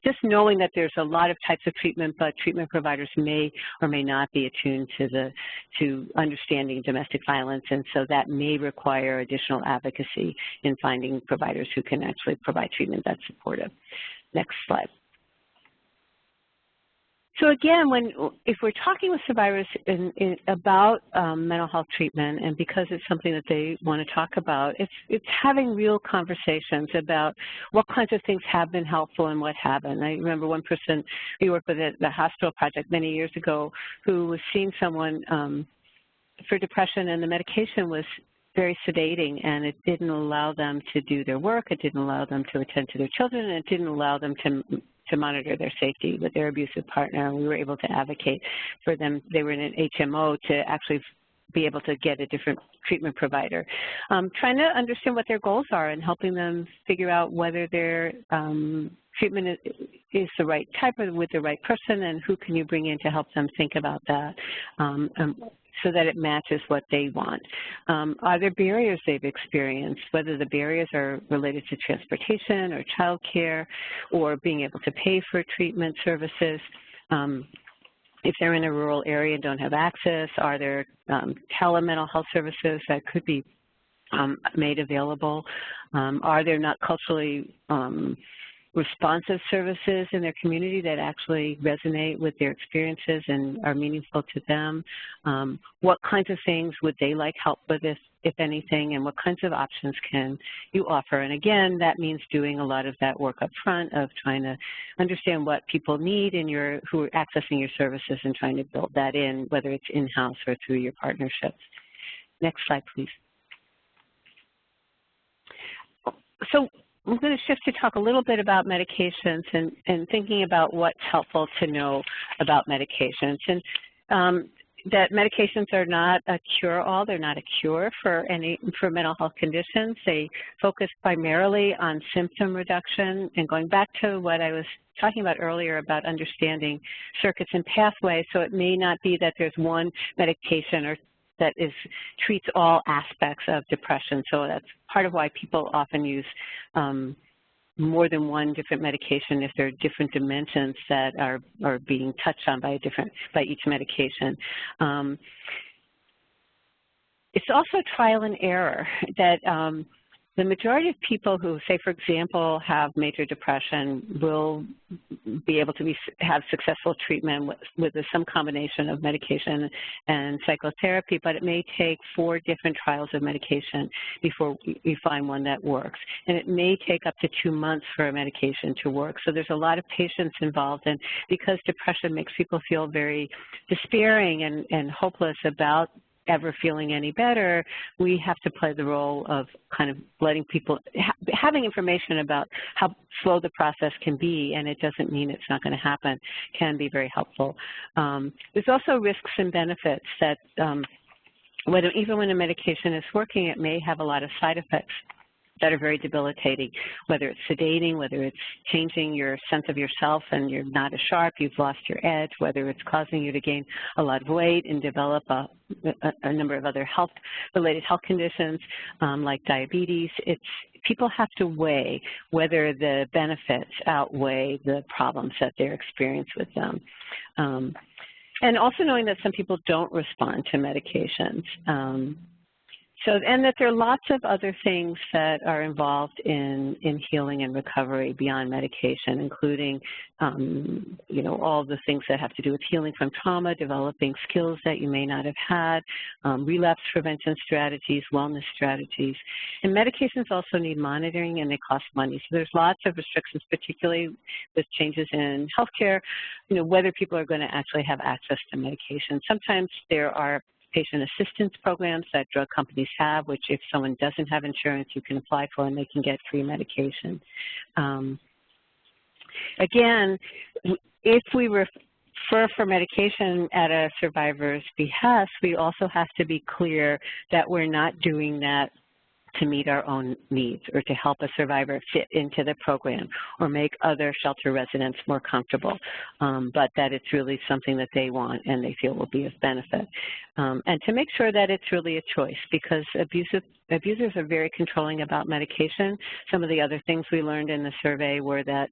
Speaker 3: just knowing that there's a lot of types of treatment, but treatment providers may or may not be attuned to understanding domestic violence, and so that may require additional advocacy in finding providers who can actually provide treatment that's supportive. Next slide. So again, if we're talking with survivors about mental health treatment, and because it's something that they want to talk about, it's having real conversations about what kinds of things have been helpful and what haven't. I remember one person we worked with at the hospital project many years ago who was seeing someone for depression, and the medication was very sedating, and it didn't allow them to do their work, it didn't allow them to attend to their children, and it didn't allow them to monitor their safety with their abusive partner. And we were able to advocate for them. They were in an HMO to actually be able to get a different treatment provider. Trying to understand what their goals are and helping them figure out whether their treatment is the right type of with the right person, and who can you bring in to help them think about that. so that it matches what they want. Are there barriers they've experienced, whether the barriers are related to transportation or childcare or being able to pay for treatment services? If they're in a rural area and don't have access, are there telemental health services that could be made available? Are there not culturally responsive services in their community that actually resonate with their experiences and are meaningful to them? What kinds of things would they like help with, if anything, and what kinds of options can you offer? And again, that means doing a lot of that work up front of trying to understand what people need in who are accessing your services and trying to build that in, whether it's in-house or through your partnerships. Next slide, please. So I'm going to shift to talk a little bit about medications and thinking about what's helpful to know about medications. And that medications are not a cure-all. They're not a cure for mental health conditions. They focus primarily on symptom reduction. And going back to what I was talking about earlier about understanding circuits and pathways, so it may not be that there's one medication that treats all aspects of depression. So that's part of why people often use more than one different medication if there are different dimensions that are being touched on by each medication. It's also trial and error that the majority of people who, say, for example, have major depression will be able to have successful treatment with some combination of medication and psychotherapy, but it may take 4 different trials of medication before you find one that works. And it may take up to 2 months for a medication to work. So there's a lot of patience involved, and because depression makes people feel very despairing and hopeless about ever feeling any better, we have to play the role of kind of letting people, having information about how slow the process can be, and it doesn't mean it's not going to happen, can be very helpful. There's also risks and benefits that even when a medication is working, it may have a lot of side effects that are very debilitating, whether it's sedating, whether it's changing your sense of yourself and you're not as sharp, you've lost your edge, whether it's causing you to gain a lot of weight and develop a number of other related health conditions like diabetes. People have to weigh whether the benefits outweigh the problems that they're experiencing with them. And also knowing that some people don't respond to medications. And that there are lots of other things that are involved in healing and recovery beyond medication, including, all the things that have to do with healing from trauma, developing skills that you may not have had, relapse prevention strategies, wellness strategies. And medications also need monitoring, and they cost money. So there's lots of restrictions, particularly with changes in healthcare, whether people are going to actually have access to medication. Sometimes there are patient assistance programs that drug companies have, which if someone doesn't have insurance, you can apply for and they can get free medication. Again, if we refer for medication at a survivor's behest, we also have to be clear that we're not doing that to meet our own needs or to help a survivor fit into the program or make other shelter residents more comfortable, but that it's really something that they want and they feel will be of benefit. And to make sure that it's really a choice, because abusers are very controlling about medication. Some of the other things we learned in the survey were that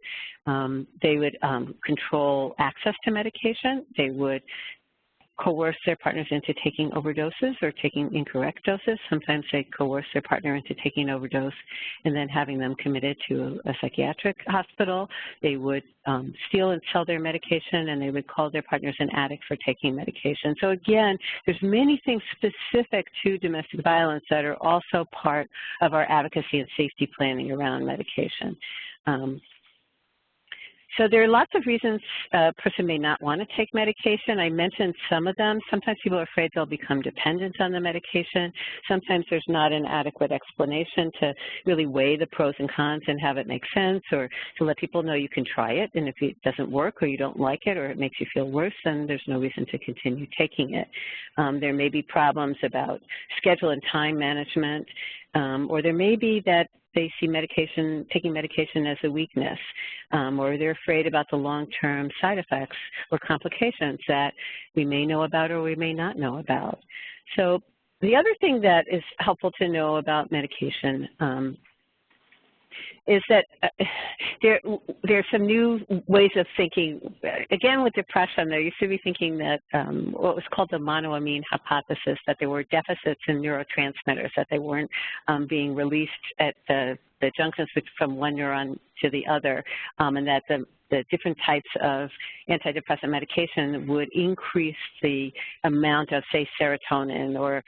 Speaker 3: they would control access to medication. They would coerce their partners into taking overdoses or taking incorrect doses. Sometimes they coerce their partner into taking an overdose and then having them committed to a psychiatric hospital. They would steal and sell their medication, and they would call their partners an addict for taking medication. So again, there's many things specific to domestic violence that are also part of our advocacy and safety planning around medication. So there are lots of reasons a person may not want to take medication. I mentioned some of them. Sometimes people are afraid they'll become dependent on the medication. Sometimes there's not an adequate explanation to really weigh the pros and cons and have it make sense, or to let people know you can try it, and if it doesn't work or you don't like it or it makes you feel worse, then there's no reason to continue taking it. There may be problems about schedule and time management, or there may be that they see taking medication as a weakness, or they're afraid about the long-term side effects or complications that we may know about or we may not know about. So the other thing that is helpful to know about medication is that there's some new ways of thinking. Again, with depression, there used to be thinking that what was called the monoamine hypothesis, that there were deficits in neurotransmitters, that they weren't being released at the junctions from one neuron to the other, and that the different types of antidepressant medication would increase the amount of, say, serotonin or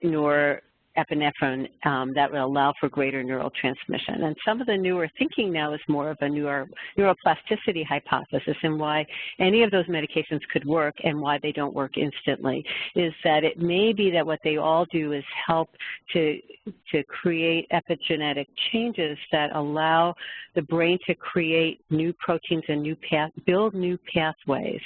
Speaker 3: norepinephrine that would allow for greater neural transmission. And some of the newer thinking now is more of a neuroplasticity hypothesis, and why any of those medications could work and why they don't work instantly is that it may be that what they all do is help to create epigenetic changes that allow the brain to create new proteins and build new pathways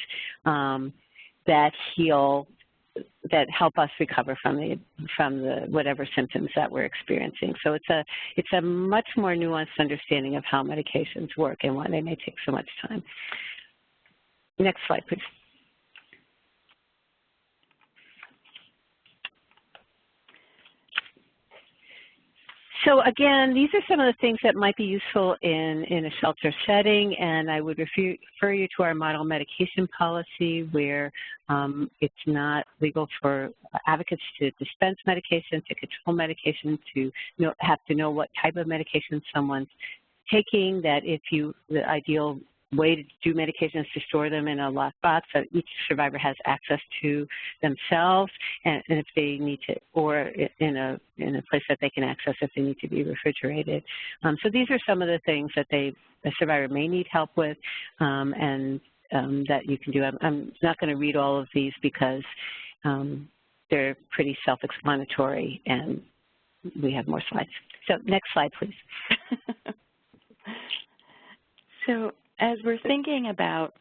Speaker 3: that help us recover from the whatever symptoms that we're experiencing. So it's a much more nuanced understanding of how medications work and why they may take so much time. Next slide, please. So again, these are some of the things that might be useful in a shelter setting, and I would refer you to our model medication policy, where it's not legal for advocates to dispense medication, to control medication, to have to know what type of medication someone's taking, that the ideal way to do medications to store them in a locked box that each survivor has access to themselves, and if they need to, or in a place that they can access if they need to be refrigerated. So these are some of the things that a survivor may need help with, and that you can do. I'm not going to read all of these because they're pretty self-explanatory, and we have more slides. So next slide, please.
Speaker 2: So as we're thinking about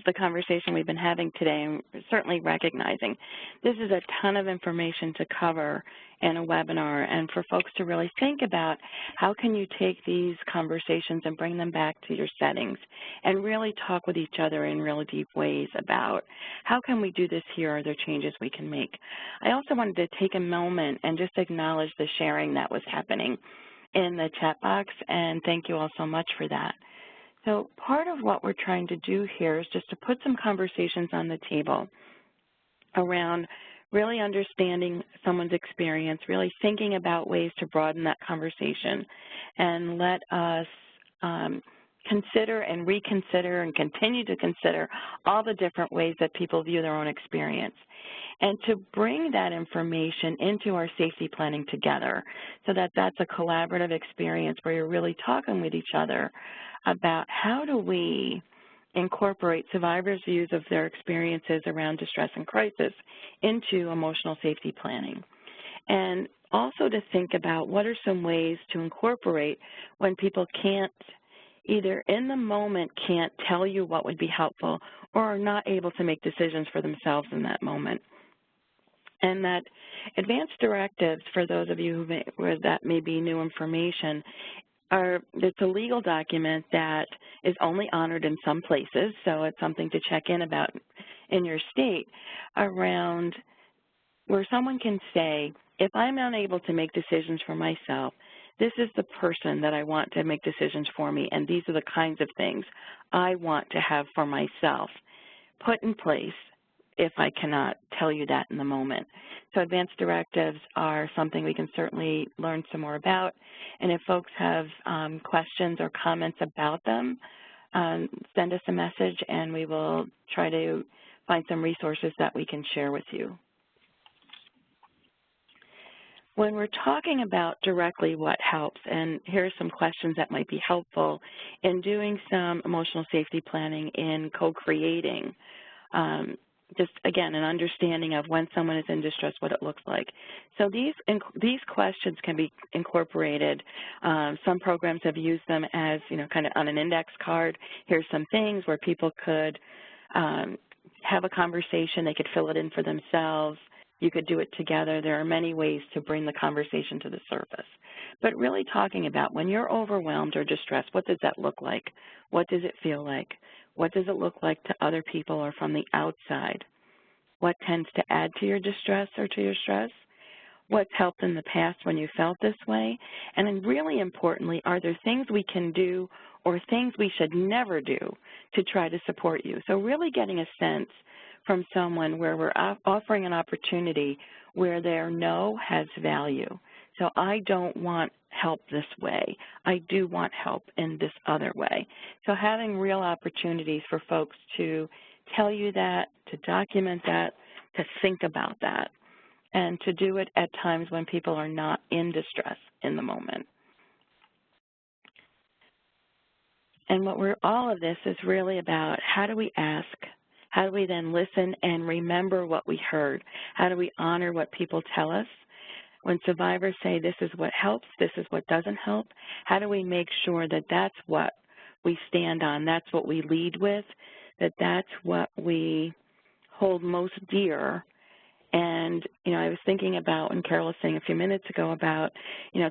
Speaker 2: the conversation we've been having today, and certainly recognizing this is a ton of information to cover in a webinar, and for folks to really think about how can you take these conversations and bring them back to your settings and really talk with each other in really deep ways about how can we do this here, are there changes we can make. I also wanted to take a moment and just acknowledge the sharing that was happening in the chat box, and thank you all so much for that. So part of what we're trying to do here is just to put some conversations on the table around really understanding someone's experience, really thinking about ways to broaden that conversation, and let us consider and reconsider and continue to consider all the different ways that people view their own experience, and to bring that information into our safety planning together so that that's a collaborative experience where you're really talking with each other about how do we incorporate survivors' views of their experiences around distress and crisis into emotional safety planning. And also to think about what are some ways to incorporate when people can't, either in the moment can't tell you what would be helpful, or are not able to make decisions for themselves in that moment. And that advanced directives, for those of you where that may be new information, it's a legal document that is only honored in some places, so it's something to check in about in your state, around where someone can say, if I'm unable to make decisions for myself, this is the person that I want to make decisions for me, and these are the kinds of things I want to have for myself put in place if I cannot tell you that in the moment. So advanced directives are something we can certainly learn some more about, and if folks have questions or comments about them, send us a message and we will try to find some resources that we can share with you. When we're talking about directly what helps, and here are some questions that might be helpful in doing some emotional safety planning in co-creating, just again, an understanding of when someone is in distress, what it looks like. So these questions can be incorporated. Some programs have used them as, kind of on an index card. Here's some things where people could have a conversation, they could fill it in for themselves. You could do it together. There are many ways to bring the conversation to the surface. But really talking about when you're overwhelmed or distressed, what does that look like? What does it feel like? What does it look like to other people or from the outside? What tends to add to your distress or to your stress? What's helped in the past when you felt this way? And then really importantly, are there things we can do or things we should never do to try to support you? So really getting a sense from someone where we're offering an opportunity where their no has value. So I don't want help this way. I do want help in this other way. So having real opportunities for folks to tell you that, to document that, to think about that, and to do it at times when people are not in distress in the moment. And all of this is really about how do we ask, how do we then listen and remember what we heard? How do we honor what people tell us? When survivors say this is what helps, this is what doesn't help, how do we make sure that that's what we stand on, that's what we lead with, that that's what we hold most dear? And, I was thinking about, and Carol was saying a few minutes ago about,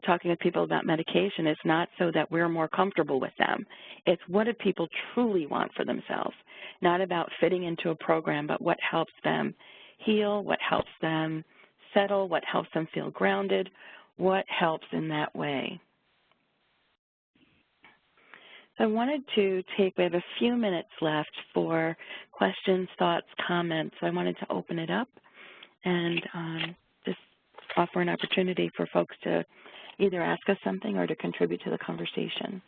Speaker 2: talking with people about medication. It's not so that we're more comfortable with them. It's what do people truly want for themselves, not about fitting into a program, but what helps them heal, what helps them settle, what helps them feel grounded, what helps in that way. So I wanted to we have a few minutes left for questions, thoughts, comments. So I wanted to open it up and just offer an opportunity for folks to either ask us something or to contribute to the conversation.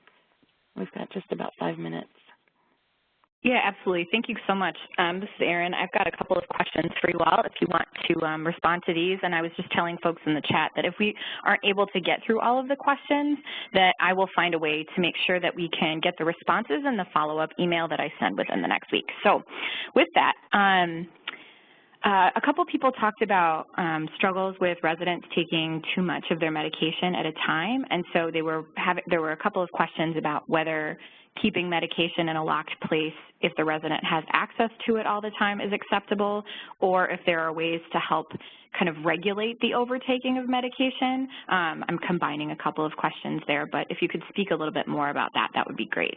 Speaker 2: We've got just about 5 minutes.
Speaker 4: Yeah, absolutely. Thank you so much. This is Erin. I've got a couple of questions for you all if you want to respond to these. And I was just telling folks in the chat that if we aren't able to get through all of the questions, that I will find a way to make sure that we can get the responses in the follow-up email that I send within the next week. So with that, a couple people talked about struggles with residents taking too much of their medication at a time, and so there were a couple of questions about whether keeping medication in a locked place, if the resident has access to it all the time, is acceptable, or if there are ways to help kind of regulate the overtaking of medication. I'm combining a couple of questions there, but if you could speak a little bit more about that, that would be great.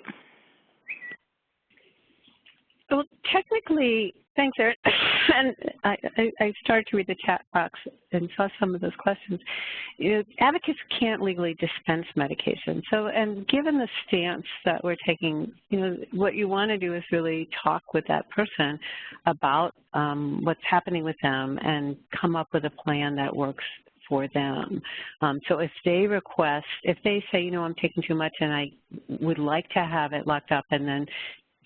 Speaker 3: Well, technically, thanks, Erin. And I started to read the chat box and saw some of those questions. Advocates can't legally dispense medication. So, and given the stance that we're taking, what you want to do is really talk with that person about what's happening with them and come up with a plan that works for them. So if they request, if they say, I'm taking too much and I would like to have it locked up and then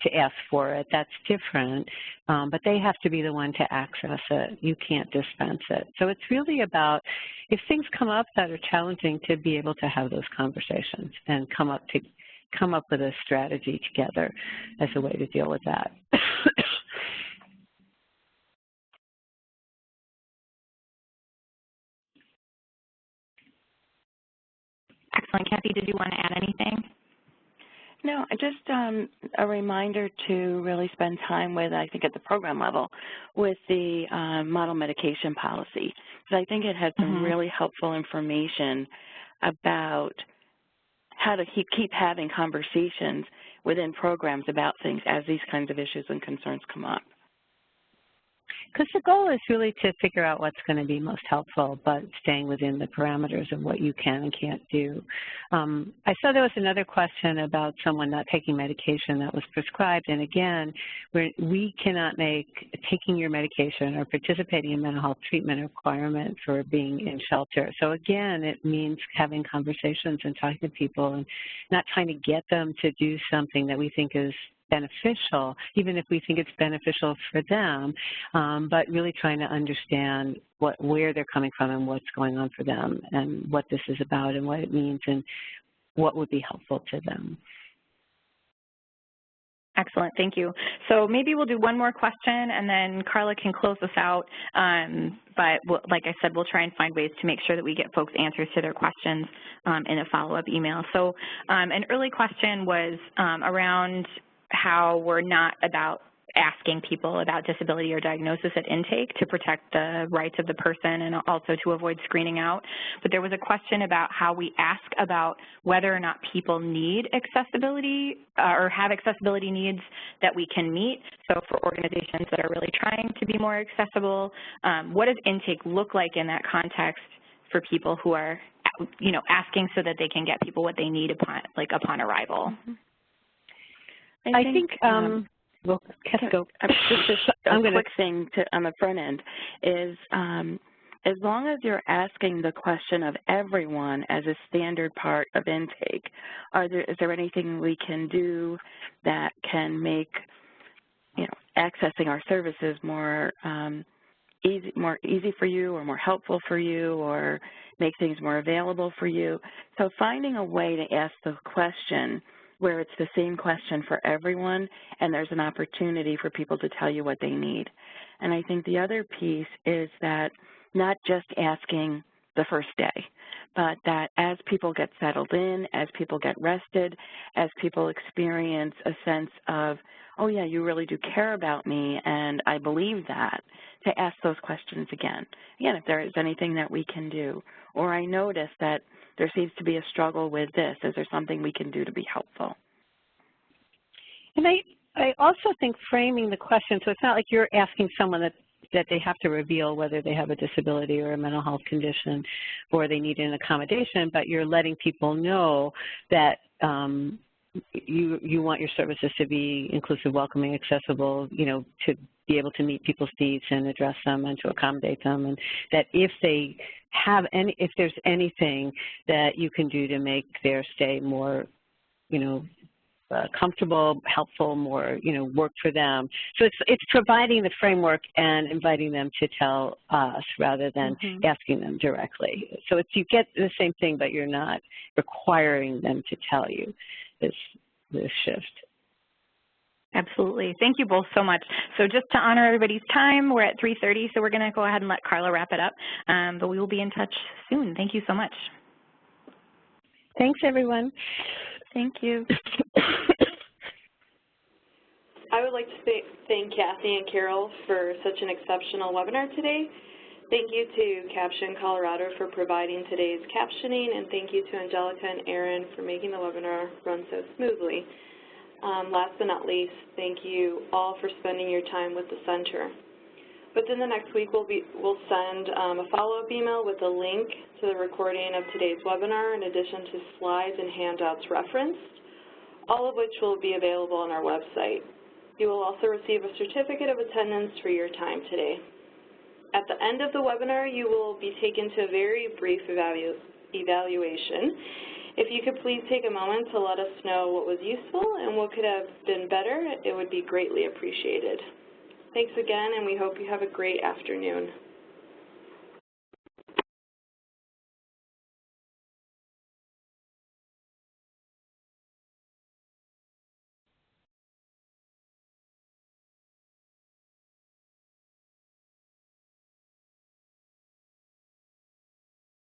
Speaker 3: to ask for it, that's different, but they have to be the one to access it. You can't dispense it. So it's really about, if things come up that are challenging, to be able to have those conversations and come up with a strategy together as a way to deal with that.
Speaker 4: Excellent. Kathy, did you want to add anything?
Speaker 2: No, just a reminder to really spend time with, I think at the program level, with the model medication policy. Because I think it has some really helpful information about how to keep having conversations within programs about things as these kinds of issues and concerns come up.
Speaker 3: Because the goal is really to figure out what's going to be most helpful, but staying within the parameters of what you can and can't do. I saw there was another question about someone not taking medication that was prescribed, and again, we cannot make taking your medication or participating in mental health treatment a requirement for being in shelter. So again, it means having conversations and talking to people and not trying to get them to do something that we think is beneficial, even if we think it's beneficial for them, but really trying to understand where they're coming from and what's going on for them and what this is about and what it means and what would be helpful to them.
Speaker 4: Excellent, thank you. So maybe we'll do one more question and then Carla can close us out. But like I said, we'll try and find ways to make sure that we get folks answers to their questions in a follow-up email. So an early question was around how we're not about asking people about disability or diagnosis at intake to protect the rights of the person and also to avoid screening out. But there was a question about how we ask about whether or not people need accessibility or have accessibility needs that we can meet. So for organizations that are really trying to be more accessible, what does intake look like in that context for people who are, you know, asking so that they can get people what they need upon arrival?
Speaker 3: I think well, go.
Speaker 2: Just a quick thing on the front end is as long as you're asking the question of everyone as a standard part of intake, is there anything we can do that can make, you know, accessing our services more easy for you or more helpful for you or make things more available for you? So finding a way to ask the question where it's the same question for everyone and there's an opportunity for people to tell you what they need. And I think the other piece is that not just asking the first day, but that as people get settled in, as people get rested, as people experience a sense of, oh yeah, you really do care about me and I believe that, to ask those questions again. Again, if there is anything that we can do, or I notice that there seems to be a struggle with this, is there something we can do to be helpful?
Speaker 3: And I also think framing the question, so it's not like you're asking someone that they have to reveal whether they have a disability or a mental health condition or they need an accommodation, but you're letting people know that you want your services to be inclusive, welcoming, accessible, you know, to be able to meet people's needs and address them and to accommodate them, and that if they have if there's anything that you can do to make their stay more, you know, comfortable, helpful, more, you know, work for them. So it's providing the framework and inviting them to tell us rather than asking them directly. So you get the same thing, but you're not requiring them to tell you this shift.
Speaker 4: Absolutely. Thank you both so much. So just to honor everybody's time, we're at 3:30, so we're going to go ahead and let Carla wrap it up. But we will be in touch soon. Thank you so much.
Speaker 3: Thanks, everyone.
Speaker 2: Thank you.
Speaker 1: I would like to thank Kathy and Carol for such an exceptional webinar today. Thank you to Caption Colorado for providing today's captioning, and thank you to Angelica and Aaron for making the webinar run so smoothly. Last but not least, thank you all for spending your time with the center. Within the next week, we'll send a follow-up email with a link to the recording of today's webinar in addition to slides and handouts referenced, all of which will be available on our website. You will also receive a certificate of attendance for your time today. At the end of the webinar, you will be taken to a very brief evaluation. If you could please take a moment to let us know what was useful and what could have been better, it would be greatly appreciated. Thanks again, and we hope you have a great afternoon.